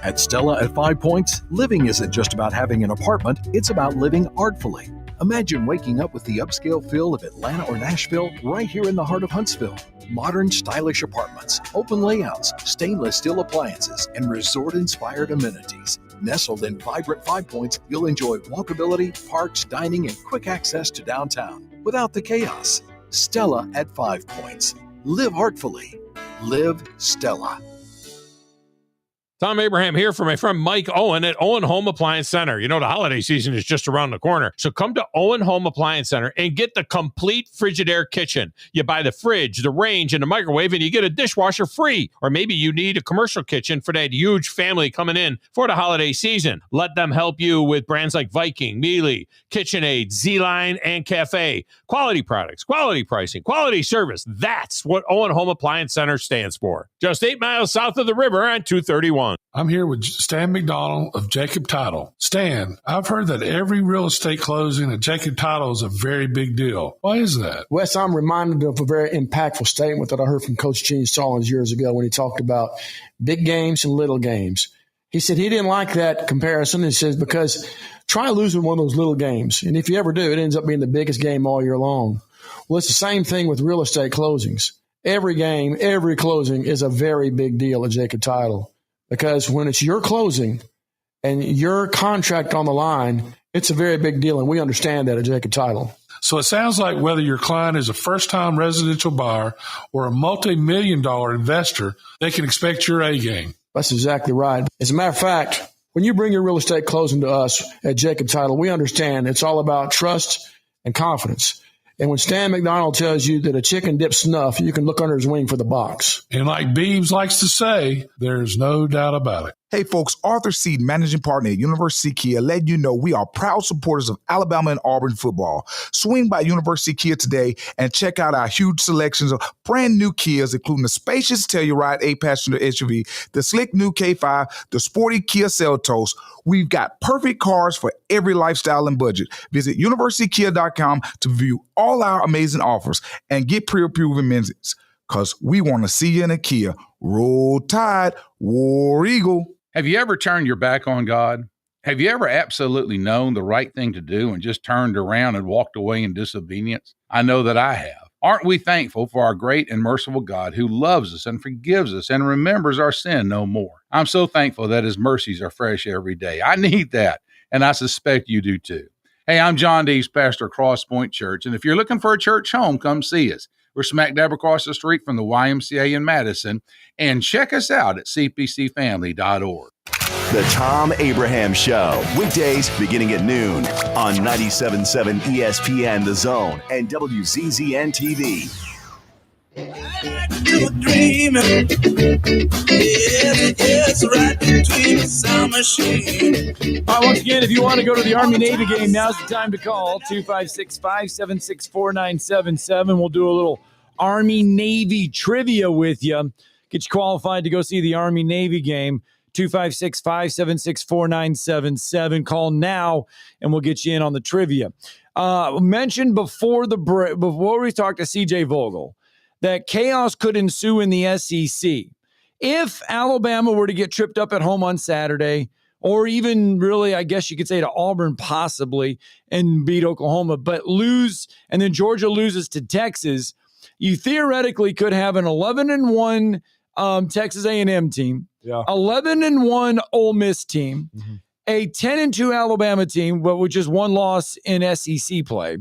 At Stella at 5 Points, living isn't just about having an apartment, it's about living artfully. Imagine waking up with the upscale feel of Atlanta or Nashville right here in the heart of Huntsville. Modern, stylish apartments, open layouts, stainless steel appliances, and resort-inspired amenities. Nestled in vibrant 5 Points, you'll enjoy walkability, parks, dining, and quick access to downtown without the chaos. Stella at 5 Points. Live heartfully. Live Stella. Tom Abraham here for my friend Mike Owen at Owen Home Appliance Center. You know, the holiday season is just around the corner. So come to Owen Home Appliance Center and get the complete Frigidaire kitchen. You buy the fridge, the range, and the microwave, and you get a dishwasher free. Or maybe you need a commercial kitchen for that huge family coming in for the holiday season. Let them help you with brands like Viking, Miele, KitchenAid, Z-Line, and Cafe. Quality products, quality pricing, quality service. That's what Owen Home Appliance Center stands for. Just 8 miles south of the river on 231. I'm here with Stan McDonald of Jacob Title. Stan, I've heard that every real estate closing at Jacob Title is a very big deal. Why is that? Wes, I'm reminded of a very impactful statement that I heard from Coach Gene Stallings years ago when he talked about big games and little games. He said he didn't like that comparison. He says, because try losing one of those little games. And if you ever do, it ends up being the biggest game all year long. Well, it's the same thing with real estate closings. Every game, every closing is a very big deal at Jacob Title. Because when it's your closing and your contract on the line, it's a very big deal, and we understand that at Jacob Title. So it sounds like whether your client is a first-time residential buyer or a multi-million-dollar investor, they can expect your A game. That's exactly right. As a matter of fact, when you bring your real estate closing to us at Jacob Title, we understand it's all about trust and confidence. And when Stan McDonald tells you that a chicken dips snuff, you can look under his wing for the box. And like Beebs likes to say, there's no doubt about it. Hey folks, Arthur Seed, managing partner at University Kia, letting you know we are proud supporters of Alabama and Auburn football. Swing by University Kia today and check out our huge selections of brand new Kias, including the spacious Telluride 8-passenger SUV, the slick new K5, the sporty Kia Seltos. We've got perfect cars for every lifestyle and budget. Visit universitykia.com to view all our amazing offers and get pre-approved amenities, because we want to see you in a Kia. Roll Tide, War Eagle. Have you ever turned your back on God? Have you ever absolutely known the right thing to do and just turned around and walked away in disobedience? I know that I have. Aren't we thankful for our great and merciful God who loves us and forgives us and remembers our sin no more? I'm so thankful that his mercies are fresh every day. I need that, and I suspect you do too. Hey, I'm John Dees, pastor of Cross Point Church, and if you're looking for a church home, come see us. We're smack dab across the street from the YMCA in Madison. And check us out at cpcfamily.org. The Tom Abraham Show, weekdays beginning at noon on 97.7 ESPN The Zone and WZZN TV. Dreaming, yes, right between the sound machine. All right, once again, if you want to go to the Army-Navy game, now's the time to call 256-576-4977. We'll do a little Army-Navy trivia with you. Get you qualified to go see the Army-Navy game. 256-576-4977. Call now, and we'll get you in on the trivia. Mentioned before the break, before we talked to CJ Vogel, that chaos could ensue in the SEC. If Alabama were to get tripped up at home on Saturday, or even really, I guess you could say to Auburn possibly, and beat Oklahoma, but lose, and then Georgia loses to Texas, you theoretically could have an 11-1 Texas A&M team, 11-1 Ole Miss team, a 10-2 Alabama team, but with just one loss in SEC play,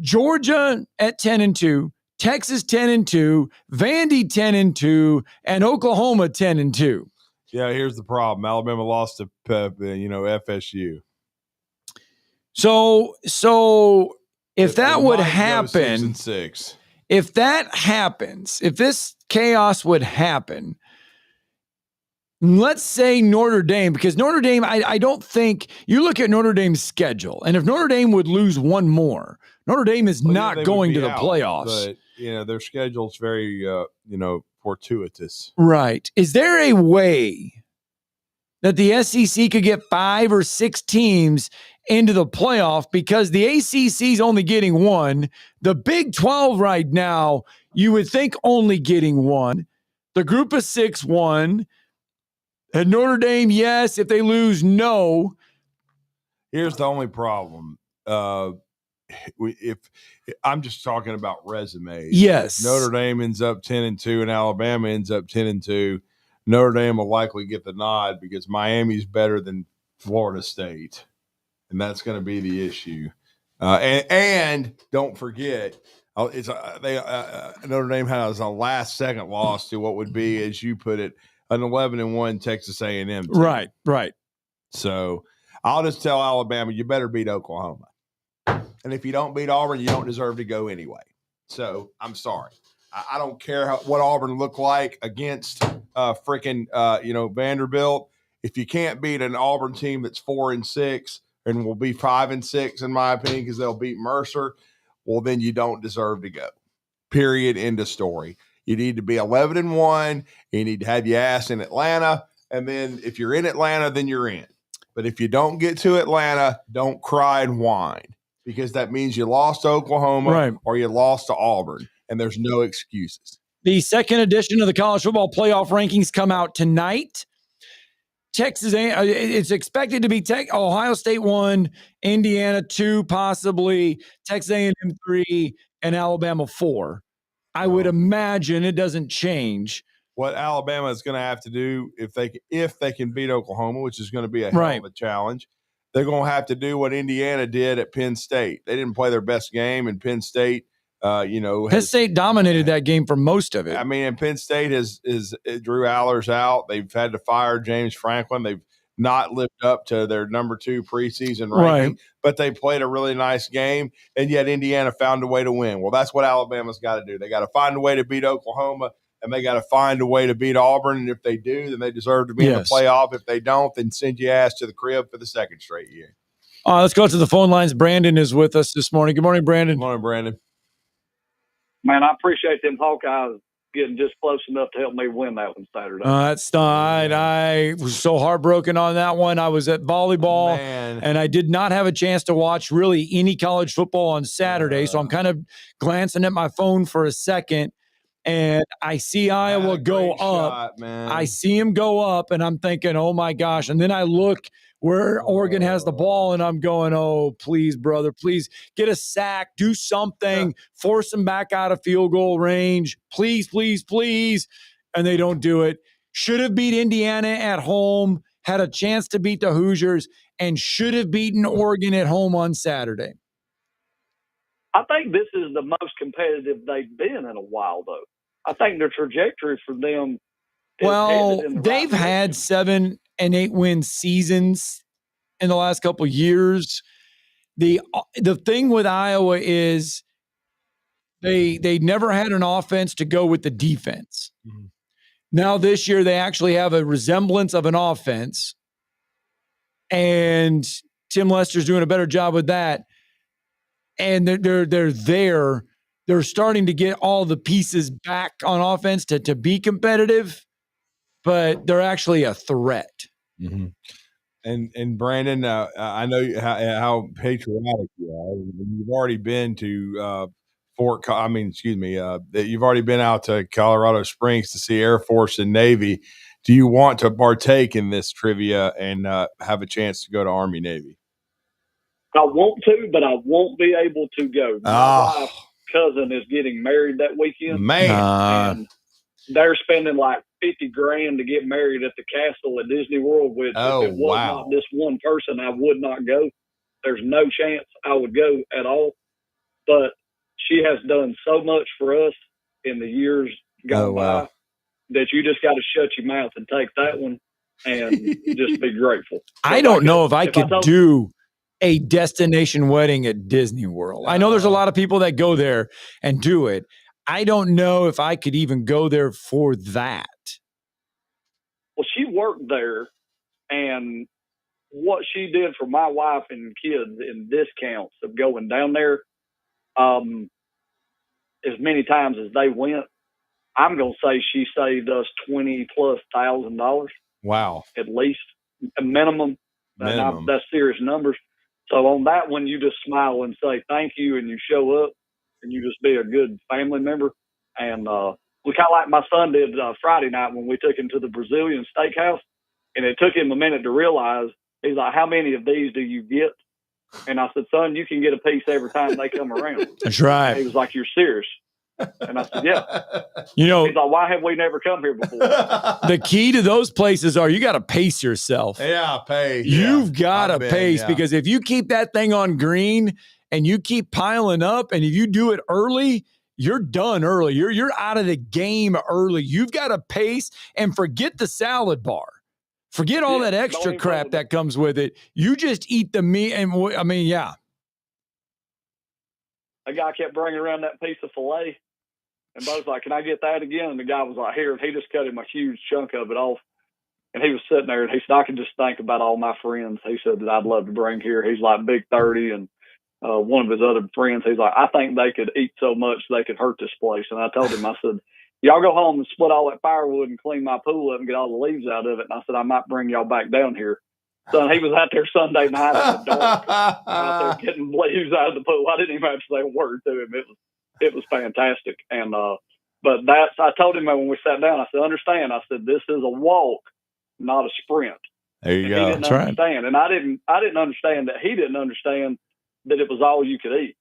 Georgia at 10-2, Texas 10-2, Vandy 10-2, and Oklahoma 10-2. Yeah, here's the problem. Alabama lost to FSU. So If that would might go happen, 6-6. if that happens, if this chaos would happen, let's say Notre Dame, because Notre Dame, I don't think you look at Notre Dame's schedule, and if Notre Dame would lose one more, Notre Dame is not going to the playoffs. But, their schedule's very, fortuitous. Right. Is there a way that the SEC could get 5 or 6 teams into the playoff, because the ACC is only getting one? The Big 12 right now, you would think only getting one. The group of 6 won. And Notre Dame, yes. If they lose, no. Here's the only problem. If I'm just talking about resumes. Yes. If Notre Dame ends up 10-2 and Alabama ends up 10-2, Notre Dame will likely get the nod because Miami's better than Florida State, and that's going to be the issue. And don't forget, Notre Dame has a last-second loss to what would be, as you put it, an 11-1 Texas A&M team. Right. So I'll just tell Alabama, you better beat Oklahoma. And if you don't beat Auburn, you don't deserve to go anyway. So I'm sorry. I don't care what Auburn looked like against Vanderbilt. If you can't beat an Auburn team that's 4-6 and will be 5-6 in my opinion because they'll beat Mercer, well then you don't deserve to go. Period. End of story. You need to be 11-1. You need to have your ass in Atlanta, and then if you're in Atlanta, then you're in. But if you don't get to Atlanta, don't cry and whine, because that means you lost to Oklahoma or you lost to Auburn, and there's no excuses. The second edition of the college football playoff rankings come out tonight. Texas, it's expected to be Ohio State 1, Indiana 2, possibly Texas A&M 3, and Alabama 4. I would imagine it doesn't change. What Alabama is going to have to do if they can beat Oklahoma, which is going to be a hell of a challenge, they're going to have to do what Indiana did at Penn State. They didn't play their best game, and Penn State, Penn State dominated that game for most of it. I mean, and Penn State is Drew Aller's out. They've had to fire James Franklin. They've not lived up to their number 2 preseason ranking, but they played a really nice game, and yet Indiana found a way to win. Well, that's what Alabama's got to do. They got to find a way to beat Oklahoma, and they got to find a way to beat Auburn. And if they do, then they deserve to be in the playoff. If they don't, then send your ass to the crib for the second straight year. Let's go to the phone lines. Brandon is with us this morning. Good morning, Brandon. Good morning, Brandon. Man, I appreciate them Hawkeyes getting just close enough to help me win that one Saturday. I was so heartbroken on that one. I was at volleyball, and I did not have a chance to watch really any college football on Saturday. So I'm kind of glancing at my phone for a second, and I see Iowa go up. I see him go up, and I'm thinking, oh my gosh. And then I look where Oregon has the ball, and I'm going, oh, please, brother, please get a sack, do something, force them back out of field goal range. Please, please, please. And they don't do it. Should have beat Indiana at home, had a chance to beat the Hoosiers, and should have beaten Oregon at home on Saturday. I think this is the most competitive they've been in a while, though. I think the trajectory for them they've had 7 and 8 win seasons in the last couple of years. The thing with Iowa is they never had an offense to go with the defense. Mm-hmm. Now this year they actually have a resemblance of an offense, and Tim Lester's doing a better job with that. And they're there. They're starting to get all the pieces back on offense to be competitive, but they're actually a threat. Mm-hmm. And Brandon, I know how patriotic you are. You've already been to you've already been out to Colorado Springs to see Air Force and Navy. Do you want to partake in this trivia and have a chance to go to Army Navy? I want to, but I won't be able to go. My wife's cousin is getting married that weekend. And they're spending like $50,000 to get married at the castle at Disney World. Which, if it was not this one person, I would not go. There's no chance I would go at all. But she has done so much for us in the years gone by that you just got to shut your mouth and take that one and just be grateful. I don't know if I could do a destination wedding at Disney World. I know there's a lot of people that go there and do it. I don't know if I could even go there for that. Well, she worked there, and what she did for my wife and kids in discounts of going down there, as many times as they went, I'm going to say she saved us $20,000+. Wow. At least a minimum. That's serious numbers. So on that one, you just smile and say thank you, and you show up, and you just be a good family member. And we kind of like my son did Friday night when we took him to the Brazilian steakhouse, and it took him a minute to realize. He's like, "How many of these do you get?" And I said, "Son, you can get a piece every time they come around." That's right. He was like, "You're serious?" And I said, "Yeah." You know, he's like, "Why have we never come here before?" The key to those places are you got to pace yourself. Yeah, pace. You've got to pace because if you keep that thing on green and you keep piling up, and if you do it early, you're done early. You're out of the game early. You've got to pace and forget the salad bar. Forget all that extra crap that comes with it. You just eat the meat. And I mean, yeah. A guy kept bringing around that piece of filet. And Bo's like, "Can I get that again?" And the guy was like, "Here." And he just cut him a huge chunk of it off. And he was sitting there, and he said, "I can just think about all my friends," he said, "that I'd love to bring here." He's like Big 30, and one of his other friends, he's like, "I think they could eat so much they could hurt this place." And I told him, I said, "Y'all go home and split all that firewood and clean my pool up and get all the leaves out of it." And I said, "I might bring y'all back down here." So he was out there Sunday night in the dark, out there getting leaves out of the pool. I didn't even have to say a word to him. It was fantastic. And but I told him when we sat down, I said, "Understand," I said, "this is a walk, not a sprint." There you go. He didn't understand, and I didn't understand that. He didn't understand that it was all you could eat.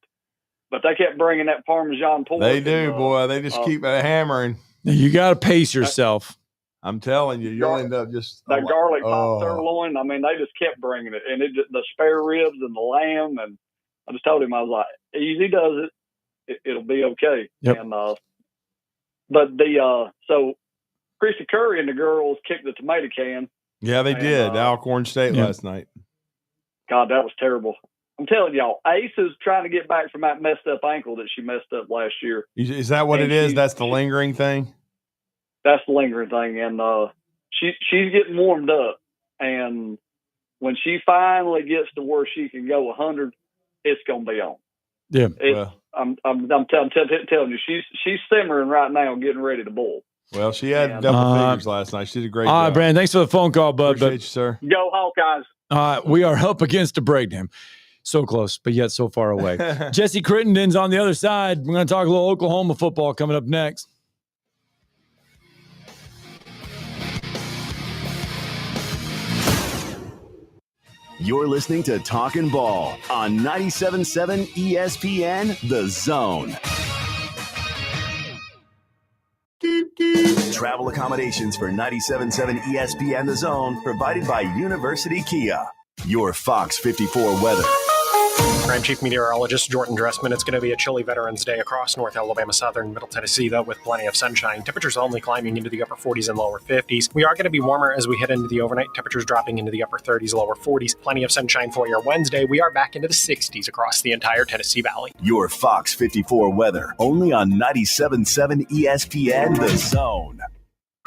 But they kept bringing that Parmesan pork. They do, boy. They just keep hammering. You got to pace yourself. I'm telling you, you'll end up just that garlic pop sirloin. I mean, they just kept bringing it, and the spare ribs and the lamb. And I just told him, I was like, "Easy does it. It'll be okay." Yep. And but so Christy Curry and the girls kicked the tomato can. Yeah, they did. Alcorn State last night. God, that was terrible. I'm telling y'all, Ace is trying to get back from that messed up ankle that she messed up last year. Is that what it is? That's the lingering thing? That's the lingering thing. And she's getting warmed up. And when she finally gets to where she can go 100, it's going to be on. Yeah. I'm telling you, she's simmering right now, getting ready to boil. Well, she had double figures last night. She did a great job. All right, Brandon, thanks for the phone call, bud. Appreciate you, sir. Go Hawkeyes. We are up against a breakdown. So close, but yet so far away. Jesse Crittenden's on the other side. We're going to talk a little Oklahoma football coming up next. You're listening to Talkin' Ball on 97.7 ESPN The Zone. Travel accommodations for 97.7 ESPN The Zone provided by University Kia. Your Fox 54 weather. I'm Chief Meteorologist Jordan Dressman. It's going to be a chilly Veterans Day across North Alabama, Southern, Middle Tennessee, though, with plenty of sunshine. Temperatures only climbing into the upper 40s and lower 50s. We are going to be warmer as we head into the overnight. Temperatures dropping into the upper 30s, lower 40s. Plenty of sunshine for your Wednesday. We are back into the 60s across the entire Tennessee Valley. Your Fox 54 weather, only on 97.7 ESPN The Zone.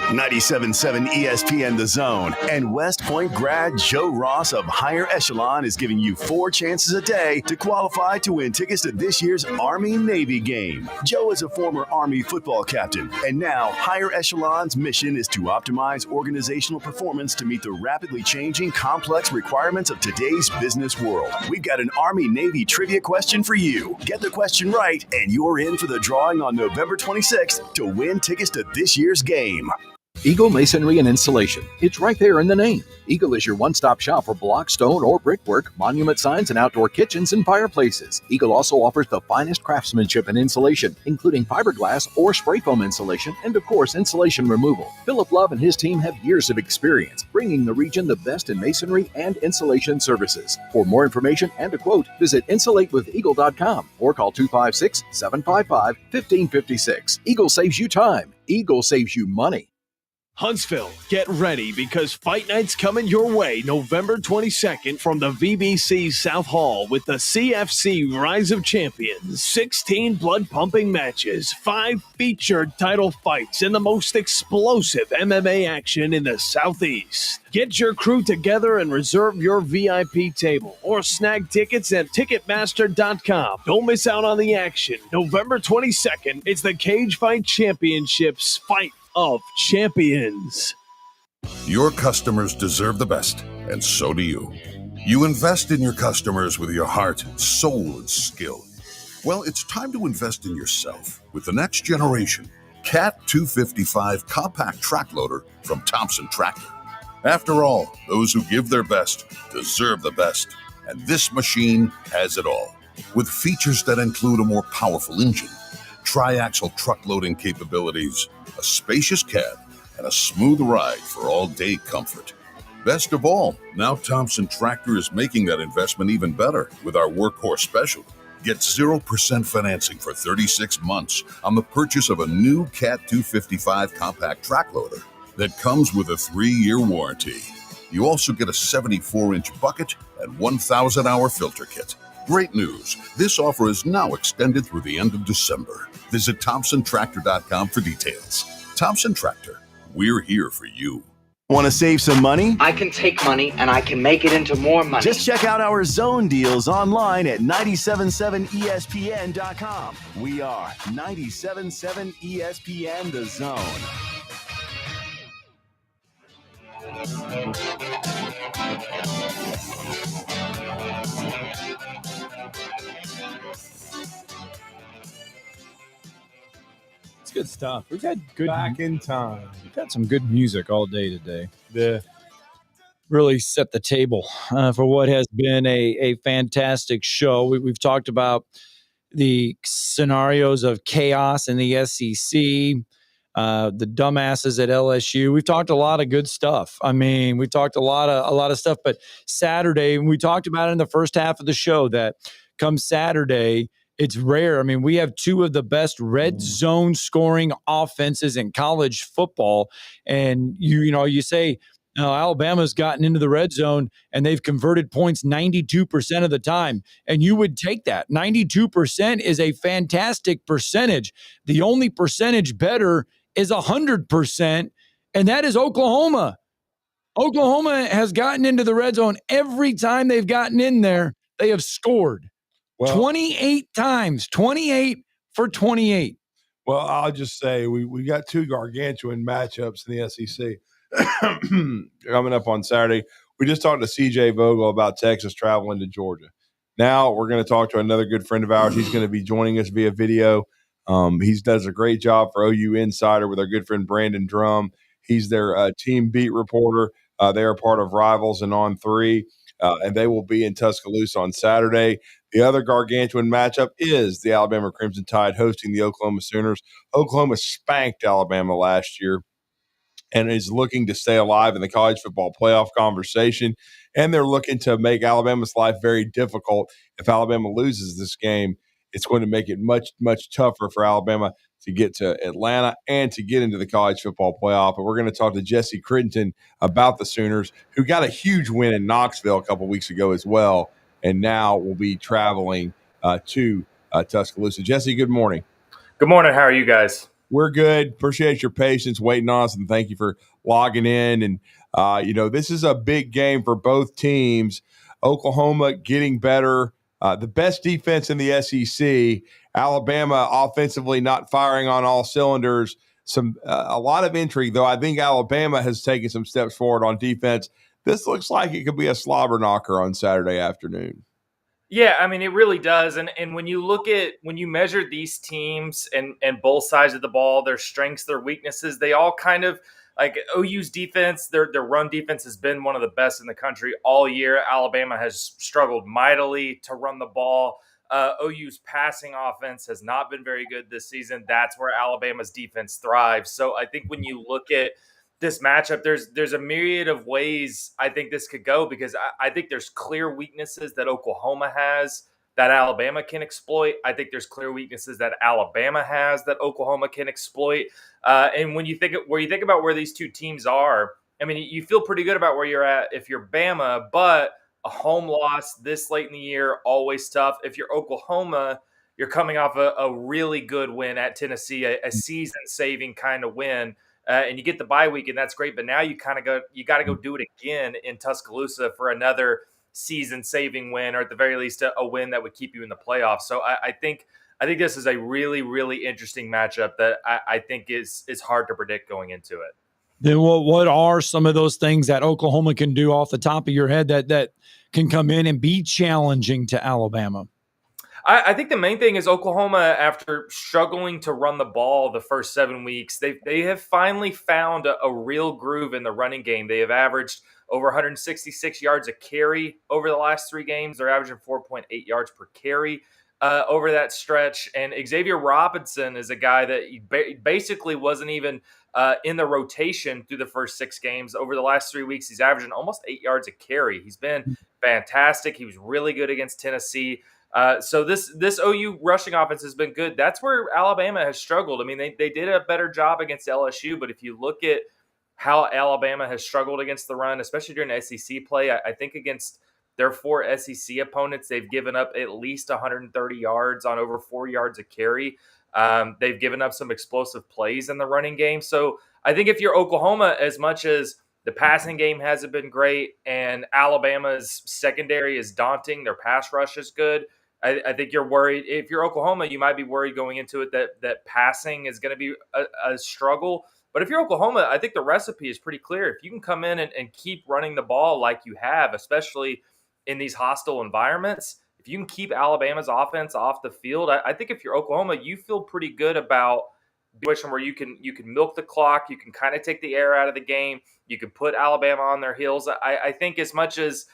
97.7 ESPN The Zone and West Point grad Joe Ross of Higher Echelon is giving you 4 chances a day to qualify to win tickets to this year's Army-Navy game. Joe is a former Army football captain, and now Higher Echelon's mission is to optimize organizational performance to meet the rapidly changing, complex requirements of today's business world. We've got an Army-Navy trivia question for you. Get the question right, and you're in for the drawing on November 26th to win tickets to this year's game. Eagle Masonry and Installation. It's right there in the name. Eagle is your one-stop shop for block, stone, or brickwork, monument signs, and outdoor kitchens and fireplaces. Eagle also offers the finest craftsmanship and insulation, including fiberglass or spray foam insulation, and of course, insulation removal. Philip Love and his team have years of experience, bringing the region the best in masonry and insulation services. For more information and a quote, visit insulatewitheagle.com or call 256-755-1556. Eagle saves you time. Eagle saves you money. Huntsville, get ready because Fight Night's coming your way November 22nd from the VBC South Hall with the CFC Rise of Champions. 16 blood-pumping matches, 5 featured title fights, and the most explosive MMA action in the Southeast. Get your crew together and reserve your VIP table or snag tickets at Ticketmaster.com. Don't miss out on the action. November 22nd, it's the Cage Fight Championships Fight of Champions. Your customers deserve the best, and so do you. You invest in your customers with your heart, soul, and skill. Well, it's time to invest in yourself with the next generation Cat 255 compact track loader from Thompson Tractor. After all, those who give their best deserve the best, and this machine has it all. With features that include a more powerful engine, tri-axle truck loading capabilities, a spacious cab, and a smooth ride for all-day comfort. Best of all, now Thompson Tractor is making that investment even better with our Workhorse Special. Get 0% financing for 36 months on the purchase of a new Cat 255 compact track loader that comes with a 3-year warranty. You also get a 74-inch bucket and 1,000-hour filter kit. Great news. This offer is now extended through the end of December. Visit ThompsonTractor.com for details. Thompson Tractor. We're here for you. Want to save some money? I can take money and I can make it into more money. Just check out our zone deals online at 977ESPN.com. We are 977 ESPN The Zone. It's good stuff. We've had good Back in time. We've had some good music all day today. Yeah. Really set the table for what has been a fantastic show. We've talked about the scenarios of chaos in the SEC, the dumbasses at LSU. We've talked a lot of good stuff. I mean, we talked a lot of stuff. But Saturday, we talked about it in the first half of the show that come Saturday, it's rare. I mean, we have 2 of the best red zone scoring offenses in college football. And you say, Alabama's gotten into the red zone and they've converted points 92% of the time. And you would take that. 92% is a fantastic percentage. The only percentage better is 100%, and that is Oklahoma. Oklahoma has gotten into the red zone every time they've gotten in there. They have scored 28 times, 28 for 28. Well, I'll just say we got 2 gargantuan matchups in the SEC coming up on Saturday. We just talked to CJ Vogel about Texas traveling to Georgia. Now we're going to talk to another good friend of ours. He's going to be joining us via video. He does a great job for OU Insider with our good friend Brandon Drum. He's their team beat reporter. They are part of Rivals and On 3, and they will be in Tuscaloosa on Saturday. The other gargantuan matchup is the Alabama Crimson Tide hosting the Oklahoma Sooners. Oklahoma spanked Alabama last year and is looking to stay alive in the college football playoff conversation. And they're looking to make Alabama's life very difficult. If Alabama loses this game, it's going to make it much, much tougher for Alabama to get to Atlanta and to get into the college football playoff. But we're going to talk to Jesse Crittenden about the Sooners, who got a huge win in Knoxville a couple weeks ago as well, and now will be traveling to Tuscaloosa. Jesse, good morning. Good morning. How are you guys? We're good. Appreciate your patience waiting on us, and thank you for logging in. And, this is a big game for both teams. Oklahoma getting better, the best defense in the SEC. Alabama offensively not firing on all cylinders. A lot of intrigue, though. I think Alabama has taken some steps forward on defense. This looks like it could be a slobber knocker on Saturday afternoon. Yeah, I mean, it really does. And when you measure these teams and both sides of the ball, their strengths, their weaknesses, they all kind of like OU's defense, their run defense has been one of the best in the country all year. Alabama has struggled mightily to run the ball. OU's passing offense has not been very good this season. That's where Alabama's defense thrives. So I think when you look at this matchup, there's a myriad of ways I think this could go, because I think there's clear weaknesses that Oklahoma has that Alabama can exploit. I think there's clear weaknesses that Alabama has that Oklahoma can exploit. And when you think about where these two teams are, I mean, you feel pretty good about where you're at if you're Bama, but a home loss this late in the year, always tough. If you're Oklahoma, you're coming off a really good win at Tennessee, a season-saving kind of win, and you get the bye week, and that's great. But now you got to go do it again in Tuscaloosa for another season-saving win, or at the very least a win that would keep you in the playoffs. So I think this is a really, really interesting matchup that I think is hard to predict going into it. Then what are some of those things that Oklahoma can do off the top of your head that can come in and be challenging to Alabama? I think the main thing is Oklahoma, after struggling to run the ball the first 7 weeks, they have finally found a real groove in the running game. They have averaged over 166 yards a carry over the last 3 games. They're averaging 4.8 yards per carry over that stretch. And Xavier Robinson is a guy that basically wasn't even in the rotation through the first 6 games. Over the last 3 weeks, he's averaging almost 8 yards a carry. He's been fantastic. He was really good against Tennessee. So this OU rushing offense has been good. That's where Alabama has struggled. I mean, they did a better job against LSU, but if you look at how Alabama has struggled against the run, especially during SEC play, I think against their 4 SEC opponents, they've given up at least 130 yards on over 4 yards a carry. They've given up some explosive plays in the running game. So I think if you're Oklahoma, as much as the passing game hasn't been great and Alabama's secondary is daunting, their pass rush is good, I think you're worried. If you're Oklahoma, you might be worried going into it that passing is going to be a struggle. But if you're Oklahoma, I think the recipe is pretty clear. If you can come in and keep running the ball like you have, especially in these hostile environments, if you can keep Alabama's offense off the field, I think if you're Oklahoma, you feel pretty good about the situation where you can milk the clock, you can kind of take the air out of the game, you can put Alabama on their heels. I think as much as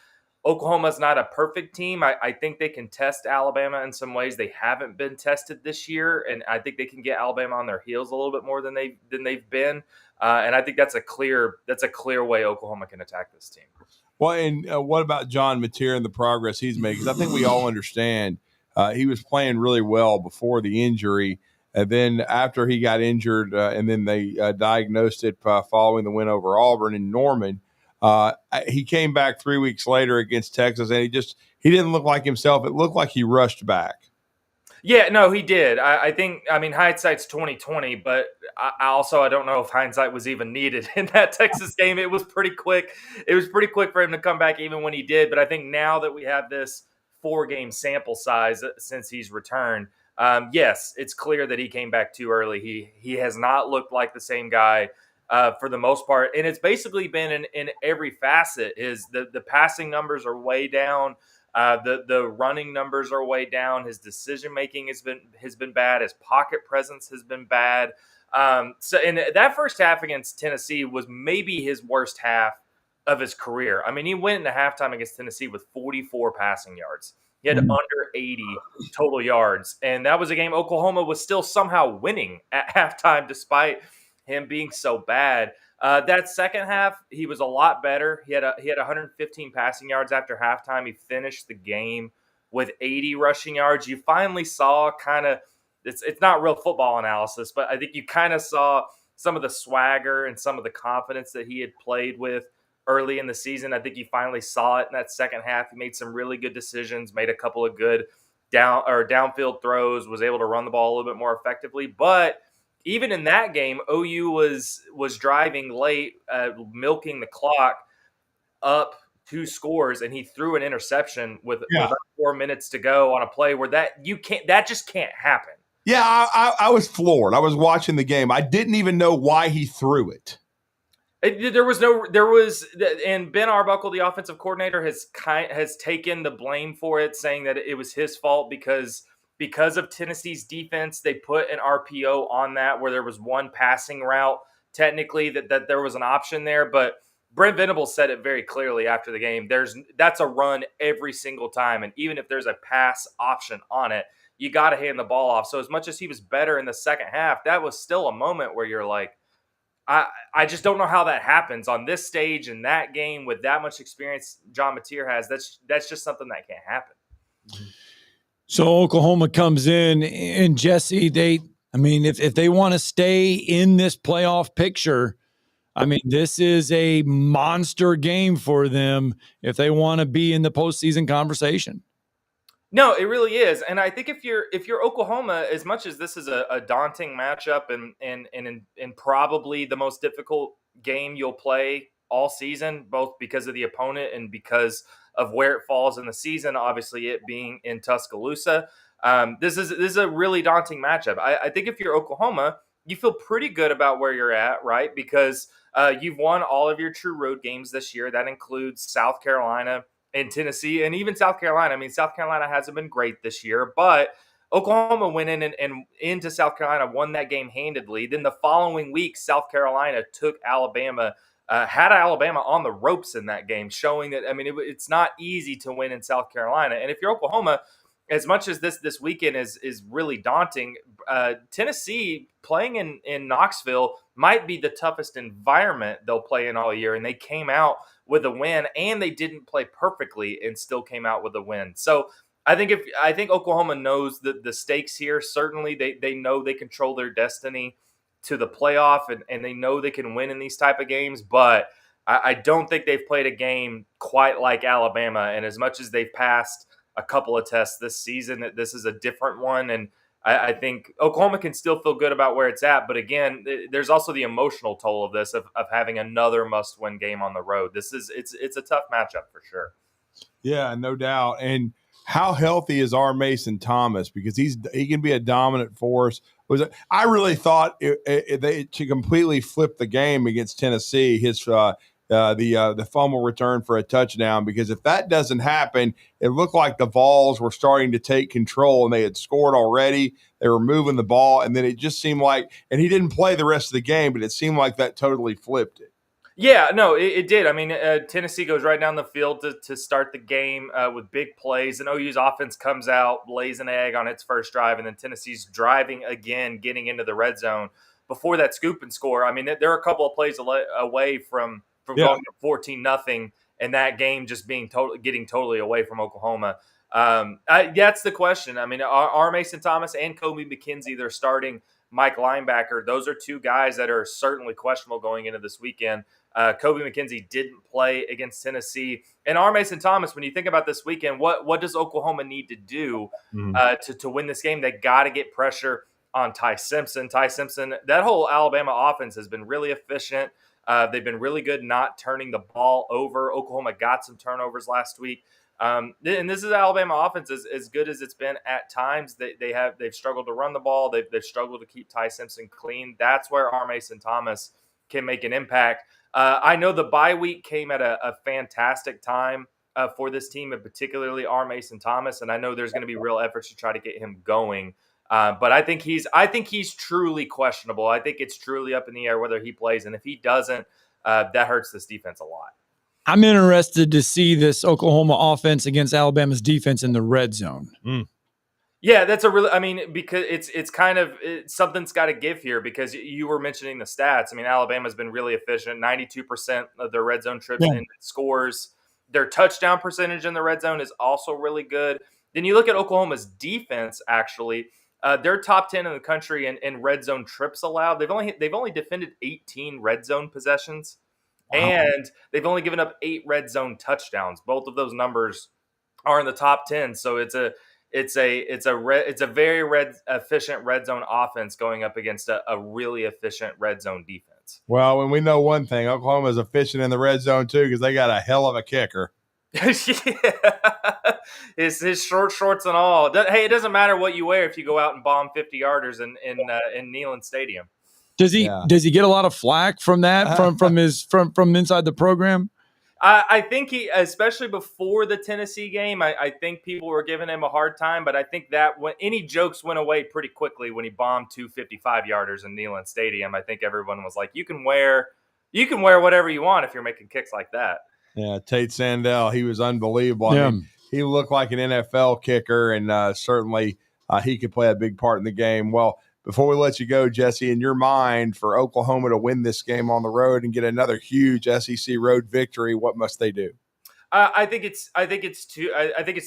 Oklahoma's not a perfect team, I think they can test Alabama in some ways they haven't been tested this year, and I think they can get Alabama on their heels a little bit more than they've been. And I think that's a clear way Oklahoma can attack this team. Well, and what about John Mateer and the progress he's made? Because I think we all understand he was playing really well before the injury. And then after he got injured, and then they diagnosed it following the win over Auburn in Norman, he came back 3 weeks later against Texas, and he didn't look like himself. It looked like he rushed back. Yeah, no, he did. I think hindsight's 20/20, but I don't know if hindsight was even needed in that Texas game. It was pretty quick. It was pretty quick for him to come back even when he did. But I think now that we have this 4-game sample size since he's returned, yes, it's clear that he came back too early. He has not looked like the same guy for the most part. And it's basically been in every facet. The passing numbers are way down. The running numbers are way down. His decision making has been bad. His pocket presence has been bad. So in that first half against Tennessee was maybe his worst half of his career. I mean, he went into halftime against Tennessee with 44 passing yards. He had under 80 total yards, and that was a game Oklahoma was still somehow winning at halftime despite him being so bad. That second half, he was a lot better. He had 115 passing yards after halftime. He finished the game with 80 rushing yards. You finally saw it's not real football analysis, but I think you kind of saw some of the swagger and some of the confidence that he had played with early in the season. I think you finally saw it in that second half. He made some really good decisions, made a couple of good downfield throws, was able to run the ball a little bit more effectively, but even in that game, OU was driving late, milking the clock up 2 scores, and he threw an interception with about 4 minutes to go on a play where that just can't happen. Yeah, I was floored. I was watching the game. I didn't even know why he threw it. And Ben Arbuckle, the offensive coordinator, has taken the blame for it, saying that it was his fault because of Tennessee's defense. They put an RPO on that where there was one passing route, technically, that there was an option there. But Brent Venables said it very clearly after the game. That's a run every single time. And even if there's a pass option on it, you got to hand the ball off. So as much as he was better in the second half, that was still a moment where you're like, I just don't know how that happens on this stage in that game with that much experience John Mateer has. That's just something that can't happen. So Oklahoma comes in, and Jesse, if they want to stay in this playoff picture, this is a monster game for them if they want to be in the postseason conversation. No, it really is, and I think if you're Oklahoma, as much as this is a daunting matchup and probably the most difficult game you'll play all season, both because of the opponent and because of where it falls in the season, obviously it being in Tuscaloosa, this is a really daunting matchup. I think if you're Oklahoma, you feel pretty good about where you're at, right? Because you've won all of your true road games this year. That includes South Carolina and Tennessee, and even South Carolina. South Carolina hasn't been great this year, but Oklahoma went in and into South Carolina, won that game handedly. Then the following week, South Carolina took Alabama, had Alabama on the ropes in that game, showing that, it's not easy to win in South Carolina. And if you're Oklahoma, as much as this weekend is really daunting, Tennessee playing in Knoxville might be the toughest environment they'll play in all year, and they came out with a win, and they didn't play perfectly and still came out with a win. So I think Oklahoma knows the stakes here. Certainly they know they control their destiny to the playoff, and they know they can win in these type of games, but I don't think they've played a game quite like Alabama. And as much as they've passed a couple of tests this season, that this is a different one. And I think Oklahoma can still feel good about where it's at. But again, there's also the emotional toll of this, of having another must-win game on the road. It's a tough matchup for sure. Yeah, no doubt. And how healthy is R. Mason Thomas? Because he can be a dominant force. I really thought they to completely flip the game against Tennessee. His the fumble return for a touchdown, because if that doesn't happen, it looked like the Vols were starting to take control and they had scored already. They were moving the ball, and then it just seemed like, and he didn't play the rest of the game, but it seemed like that totally flipped it. Yeah, no, it did. Tennessee goes right down the field to start the game with big plays, and OU's offense comes out, lays an egg on its first drive, and then Tennessee's driving again, getting into the red zone before that scoop and score. There are a couple of plays away from going to 14-0, and that game just being getting totally away from Oklahoma. That's the question. Are Mason Thomas and Kobe McKenzie, they're starting Mike linebacker, those are two guys that are certainly questionable going into this weekend. Kobe McKenzie didn't play against Tennessee. And R. Mason Thomas, when you think about this weekend, what does Oklahoma need to do to win this game? They got to get pressure on Ty Simpson. Ty Simpson, that whole Alabama offense has been really efficient. They've been really good not turning the ball over. Oklahoma got some turnovers last week. And this is Alabama offense as good as it's been at times. They've struggled to run the ball. They've struggled to keep Ty Simpson clean. That's where R. Mason Thomas can make an impact. I know the bye week came at a fantastic time for this team, and particularly R. Mason Thomas. And I know there's going to be real efforts to try to get him going. But I think he's truly questionable. I think it's truly up in the air whether he plays. And if he doesn't, that hurts this defense a lot. I'm interested to see this Oklahoma offense against Alabama's defense in the red zone. Yeah, that's a really, because it's kind of something's got to give here, because you were mentioning the stats. Alabama's been really efficient, 92% of their red zone trips in scores. Their touchdown percentage in the red zone is also really good. Then you look at Oklahoma's defense, actually. They're top 10 in the country in red zone trips allowed. They've only defended 18 red zone possessions. Wow. And they've only given up 8 red zone touchdowns. Both of those numbers are in the top 10. So it's a very efficient red zone offense going up against a really efficient red zone defense. Well, and we know one thing: Oklahoma is efficient in the red zone too, because they got a hell of a kicker. His short shorts and all. Hey, it doesn't matter what you wear if you go out and bomb 50-yarders in Neyland Stadium. Does he get a lot of flack from that from inside the program? I think he, especially before the Tennessee game, I think people were giving him a hard time, but I think that when any jokes went away pretty quickly when he bombed 2 55-yarders in Neyland Stadium. I think everyone was like, you can wear whatever you want if you're making kicks like that. Yeah, Tate Sandell, he was unbelievable. Yeah. He looked like an NFL kicker, and certainly he could play a big part in the game. Well, before we let you go, Jesse, in your mind, for Oklahoma to win this game on the road and get another huge SEC road victory, what must they do? I think it's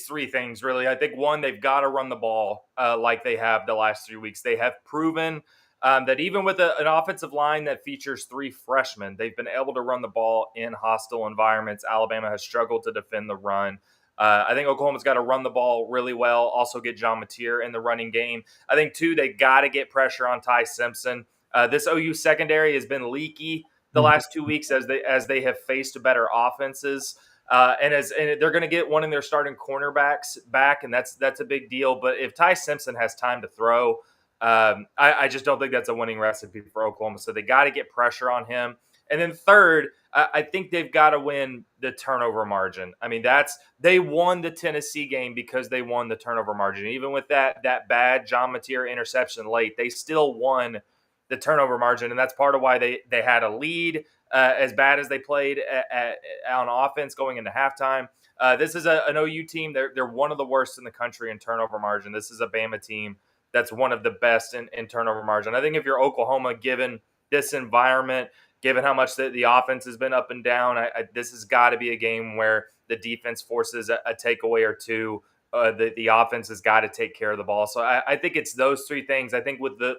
three things really. I think one, they've got to run the ball like they have the last 3 weeks. They have proven that even with an offensive line that features three freshmen, they've been able to run the ball in hostile environments. Alabama has struggled to defend the run. I think Oklahoma's got to run the ball really well, also get John Mateer in the running game. I think, two, they got to get pressure on Ty Simpson. This OU secondary has been leaky the last 2 weeks as they have faced better offenses. And they're going to get one of their starting cornerbacks back, and that's a big deal. But if Ty Simpson has time to throw, I just don't think that's a winning recipe for Oklahoma. So they got to get pressure on him. And then third, I think they've got to win the turnover margin. I mean, they won the Tennessee game because they won the turnover margin. Even with that bad John Mateer interception late, they still won the turnover margin, and that's part of why they had a lead. As bad as they played on offense going into halftime. This is an OU team. They're one of the worst in the country in turnover margin. This is a Bama team that's one of the best in turnover margin. I think if you're Oklahoma, given this environment, given how much the offense has been up and down, this has got to be a game where the defense forces a takeaway or two. The offense has got to take care of the ball. So I think it's those three things. I think with the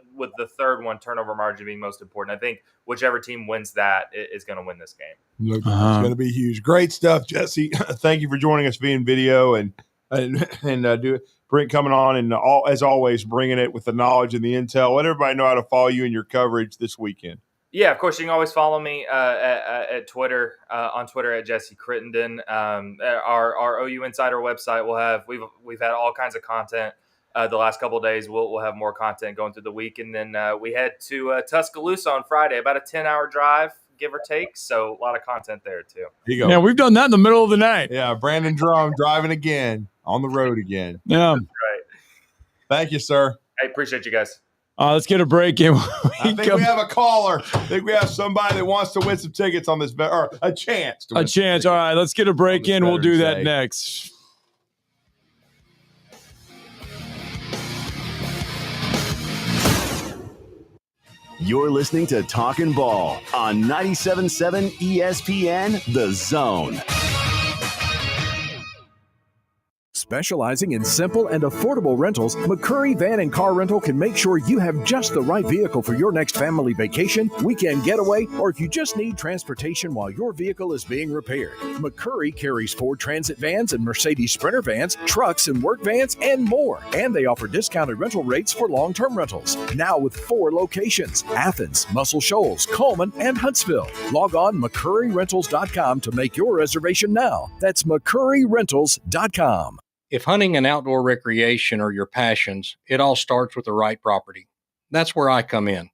third one, turnover margin being most important. I think whichever team wins that is going to win this game. Look, it's going to be huge. Great stuff, Jesse. Thank you for joining us via video and coming on and as always bringing it with the knowledge and the intel. Let everybody know how to follow you in your coverage this weekend. Yeah, of course, you can always follow me at Twitter, on Twitter at Jesse Crittenden. Our OU Insider website we've had all kinds of content the last couple of days. We'll have more content going through the week. And then we head to Tuscaloosa on Friday, about a 10-hour drive, give or take. So a lot of content there too. There you go. Yeah, we've done that in the middle of the night. Yeah, Brandon Drum driving again, on the road again. Yeah. That's right. Thank you, sir. I appreciate you guys. Let's get a break in. I think we have a caller. I think we have somebody that wants to win some tickets on this, or a chance. A chance. All right, let's get a break in. We'll do that next. You're listening to Talkin' Ball on 97.7 ESPN, The Zone. Specializing in simple and affordable rentals, McCurry Van and Car Rental can make sure you have just the right vehicle for your next family vacation, weekend getaway, or if you just need transportation while your vehicle is being repaired. McCurry carries Ford Transit vans and Mercedes Sprinter vans, trucks and work vans, and more. And they offer discounted rental rates for long-term rentals. Now with 4 locations: Athens, Muscle Shoals, Coleman, and Huntsville. Log on McCurryRentals.com to make your reservation now. That's McCurryRentals.com. If hunting and outdoor recreation are your passions, it all starts with the right property. That's where I come in.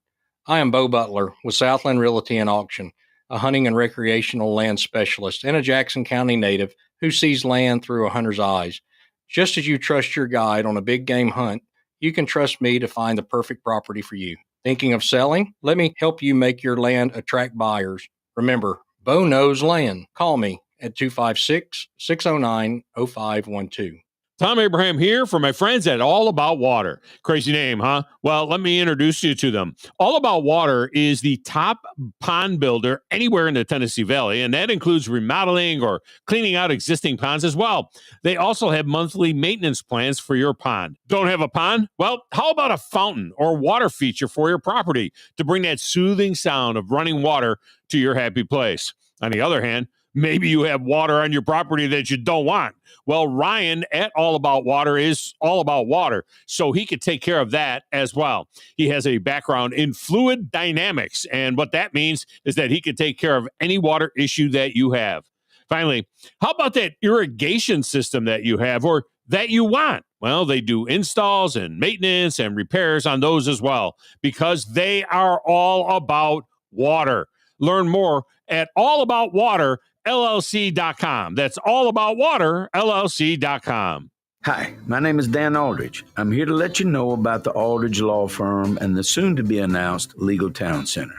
I am Bo Butler with Southland Realty and Auction, a hunting and recreational land specialist and a Jackson County native who sees land through a hunter's eyes. Just as you trust your guide on a big game hunt, you can trust me to find the perfect property for you. Thinking of selling? Let me help you make your land attract buyers. Remember, Bo knows land. Call me at 256-609-0512. Tom Abraham here for my friends at All About Water. Crazy name, huh? Well, let me introduce you to them. All About Water is the top pond builder anywhere in the Tennessee Valley, and that includes remodeling or cleaning out existing ponds as well. They also have monthly maintenance plans for your pond. Don't have a pond? Well, how about a fountain or water feature for your property to bring that soothing sound of running water to your happy place? On the other hand, maybe you have water on your property that you don't want. Well, Ryan at All About Water is all about water, so he could take care of that as well. He has a background in fluid dynamics, and what that means is that he can take care of any water issue that you have. Finally, how about that irrigation system that you have or that you want? Well, they do installs and maintenance and repairs on those as well, because they are all about water. Learn more at allaboutwaterllc.com. That's allaboutwaterllc.com. Hi, my name is Dan Aldridge. I'm here to let you know about the Aldridge Law Firm and the soon-to-be-announced Legal Town Center.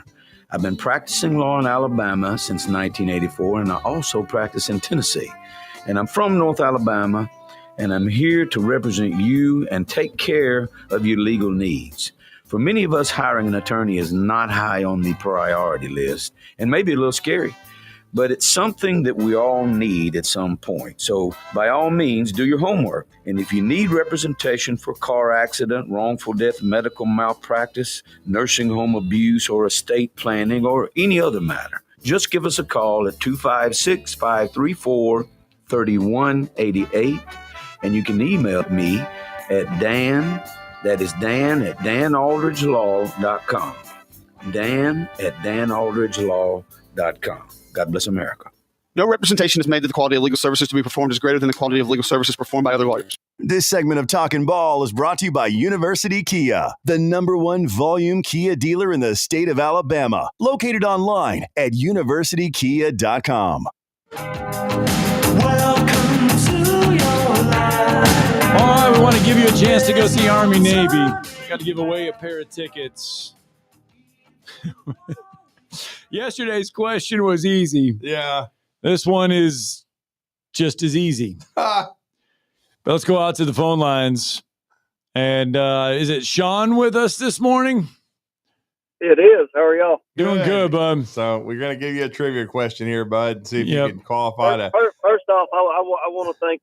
I've been practicing law in Alabama since 1984, and I also practice in Tennessee. And I'm from North Alabama, and I'm here to represent you and take care of your legal needs. For many of us, hiring an attorney is not high on the priority list and maybe a little scary. but it's something that we all need at some point. So by all means, do your homework. And if you need representation for car accident, wrongful death, medical malpractice, nursing home abuse, or estate planning, or any other matter, just give us a call at 256-534-3188. And you can email me at Dan, that is Dan at danaldridgelaw.com. Dan at danaldridgelaw.com. God bless America. No representation is made that the quality of legal services to be performed is greater than the quality of legal services performed by other lawyers. This segment of Talkin' Ball is brought to you by University Kia, the #1 volume Kia dealer in the state of Alabama, located online at universitykia.com. All right, we want to give you a chance to go see Army Navy. Got to give away a pair of tickets. Yesterday's question was easy. Yeah. This one is just as easy. But let's go out to the phone lines. And is it Sean with us this morning? It is. How are y'all? Doing good, bud. So we're going to give you a trivia question here, bud, and see if you can qualify to. First off, I want to thank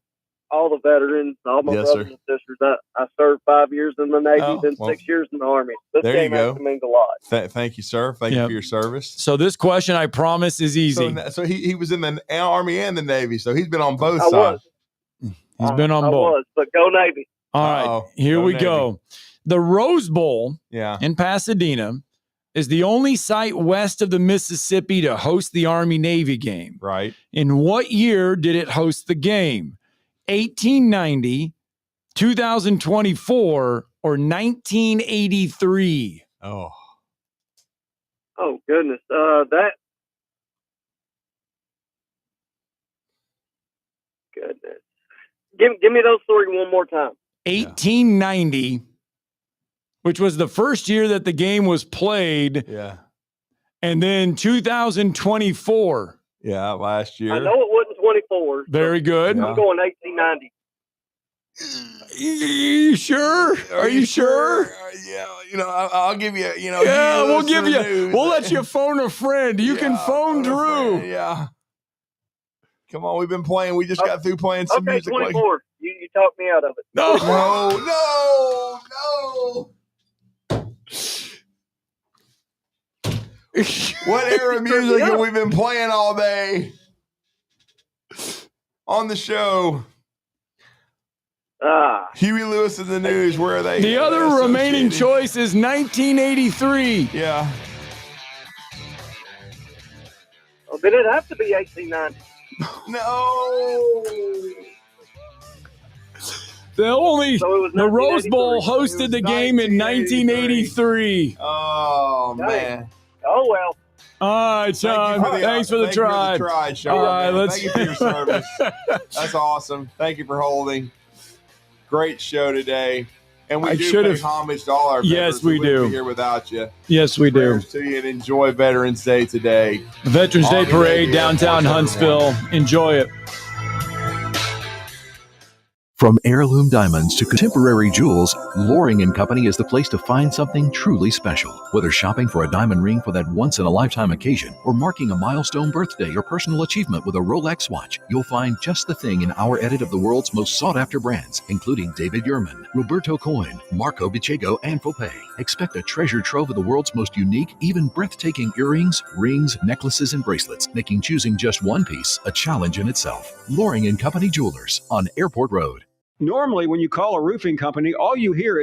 all the veterans, all my brothers and sisters. I served 5 years in the Navy, then 6 years in the Army. This game actually means a lot. Thank you, sir. Thank you for your service. So this question, I promise, is easy. So he was in the Army and the Navy, so he's been on both sides. He's been on both. I was, but go Navy. All right, here we go. The Rose Bowl in Pasadena is the only site west of the Mississippi to host the Army-Navy game. Right. In what year did it host the game? 1890, 2024, or 1983? Oh goodness. Goodness. Give me those three one more time. 1890, which was the first year that the game was played. Yeah. And then 2024. Yeah, last year. I know it wasn't 24. Very good. I'm going 1890. You sure? Are you sure? Yeah, I'll give you, Yeah, we'll give you. We'll let you phone a friend. You can phone Drew. Yeah. Come on, we've been playing. We just got through playing some music. 24. You talked me out of it. No. What era of music have we been playing all day on the show? Huey Lewis and the News, where are they? The other remaining choice is 1983. Yeah. Well, then it'd have to be 1890. No. The Rose Bowl hosted the game in 1983. Oh, man. Oh, well. All right, Sean. Thanks for the try. Sean. All right, Thank you for your service. That's awesome. Thank you for holding. Great show today. And we do pay homage to all our veterans. Yes, we do. Be here without you. Yes, we do. Prayers to you and enjoy Veterans Day today. Veterans Day Parade, downtown Huntsville. Enjoy it. From heirloom diamonds to contemporary jewels, Loring & Company is the place to find something truly special. Whether shopping for a diamond ring for that once-in-a-lifetime occasion or marking a milestone birthday or personal achievement with a Rolex watch, you'll find just the thing in our edit of the world's most sought-after brands, including David Yurman, Roberto Coin, Marco Bicego, and Fopay. Expect a treasure trove of the world's most unique, even breathtaking earrings, rings, necklaces, and bracelets, making choosing just one piece a challenge in itself. Loring & Company Jewelers on Airport Road. Normally, when you call a roofing company, all you hear is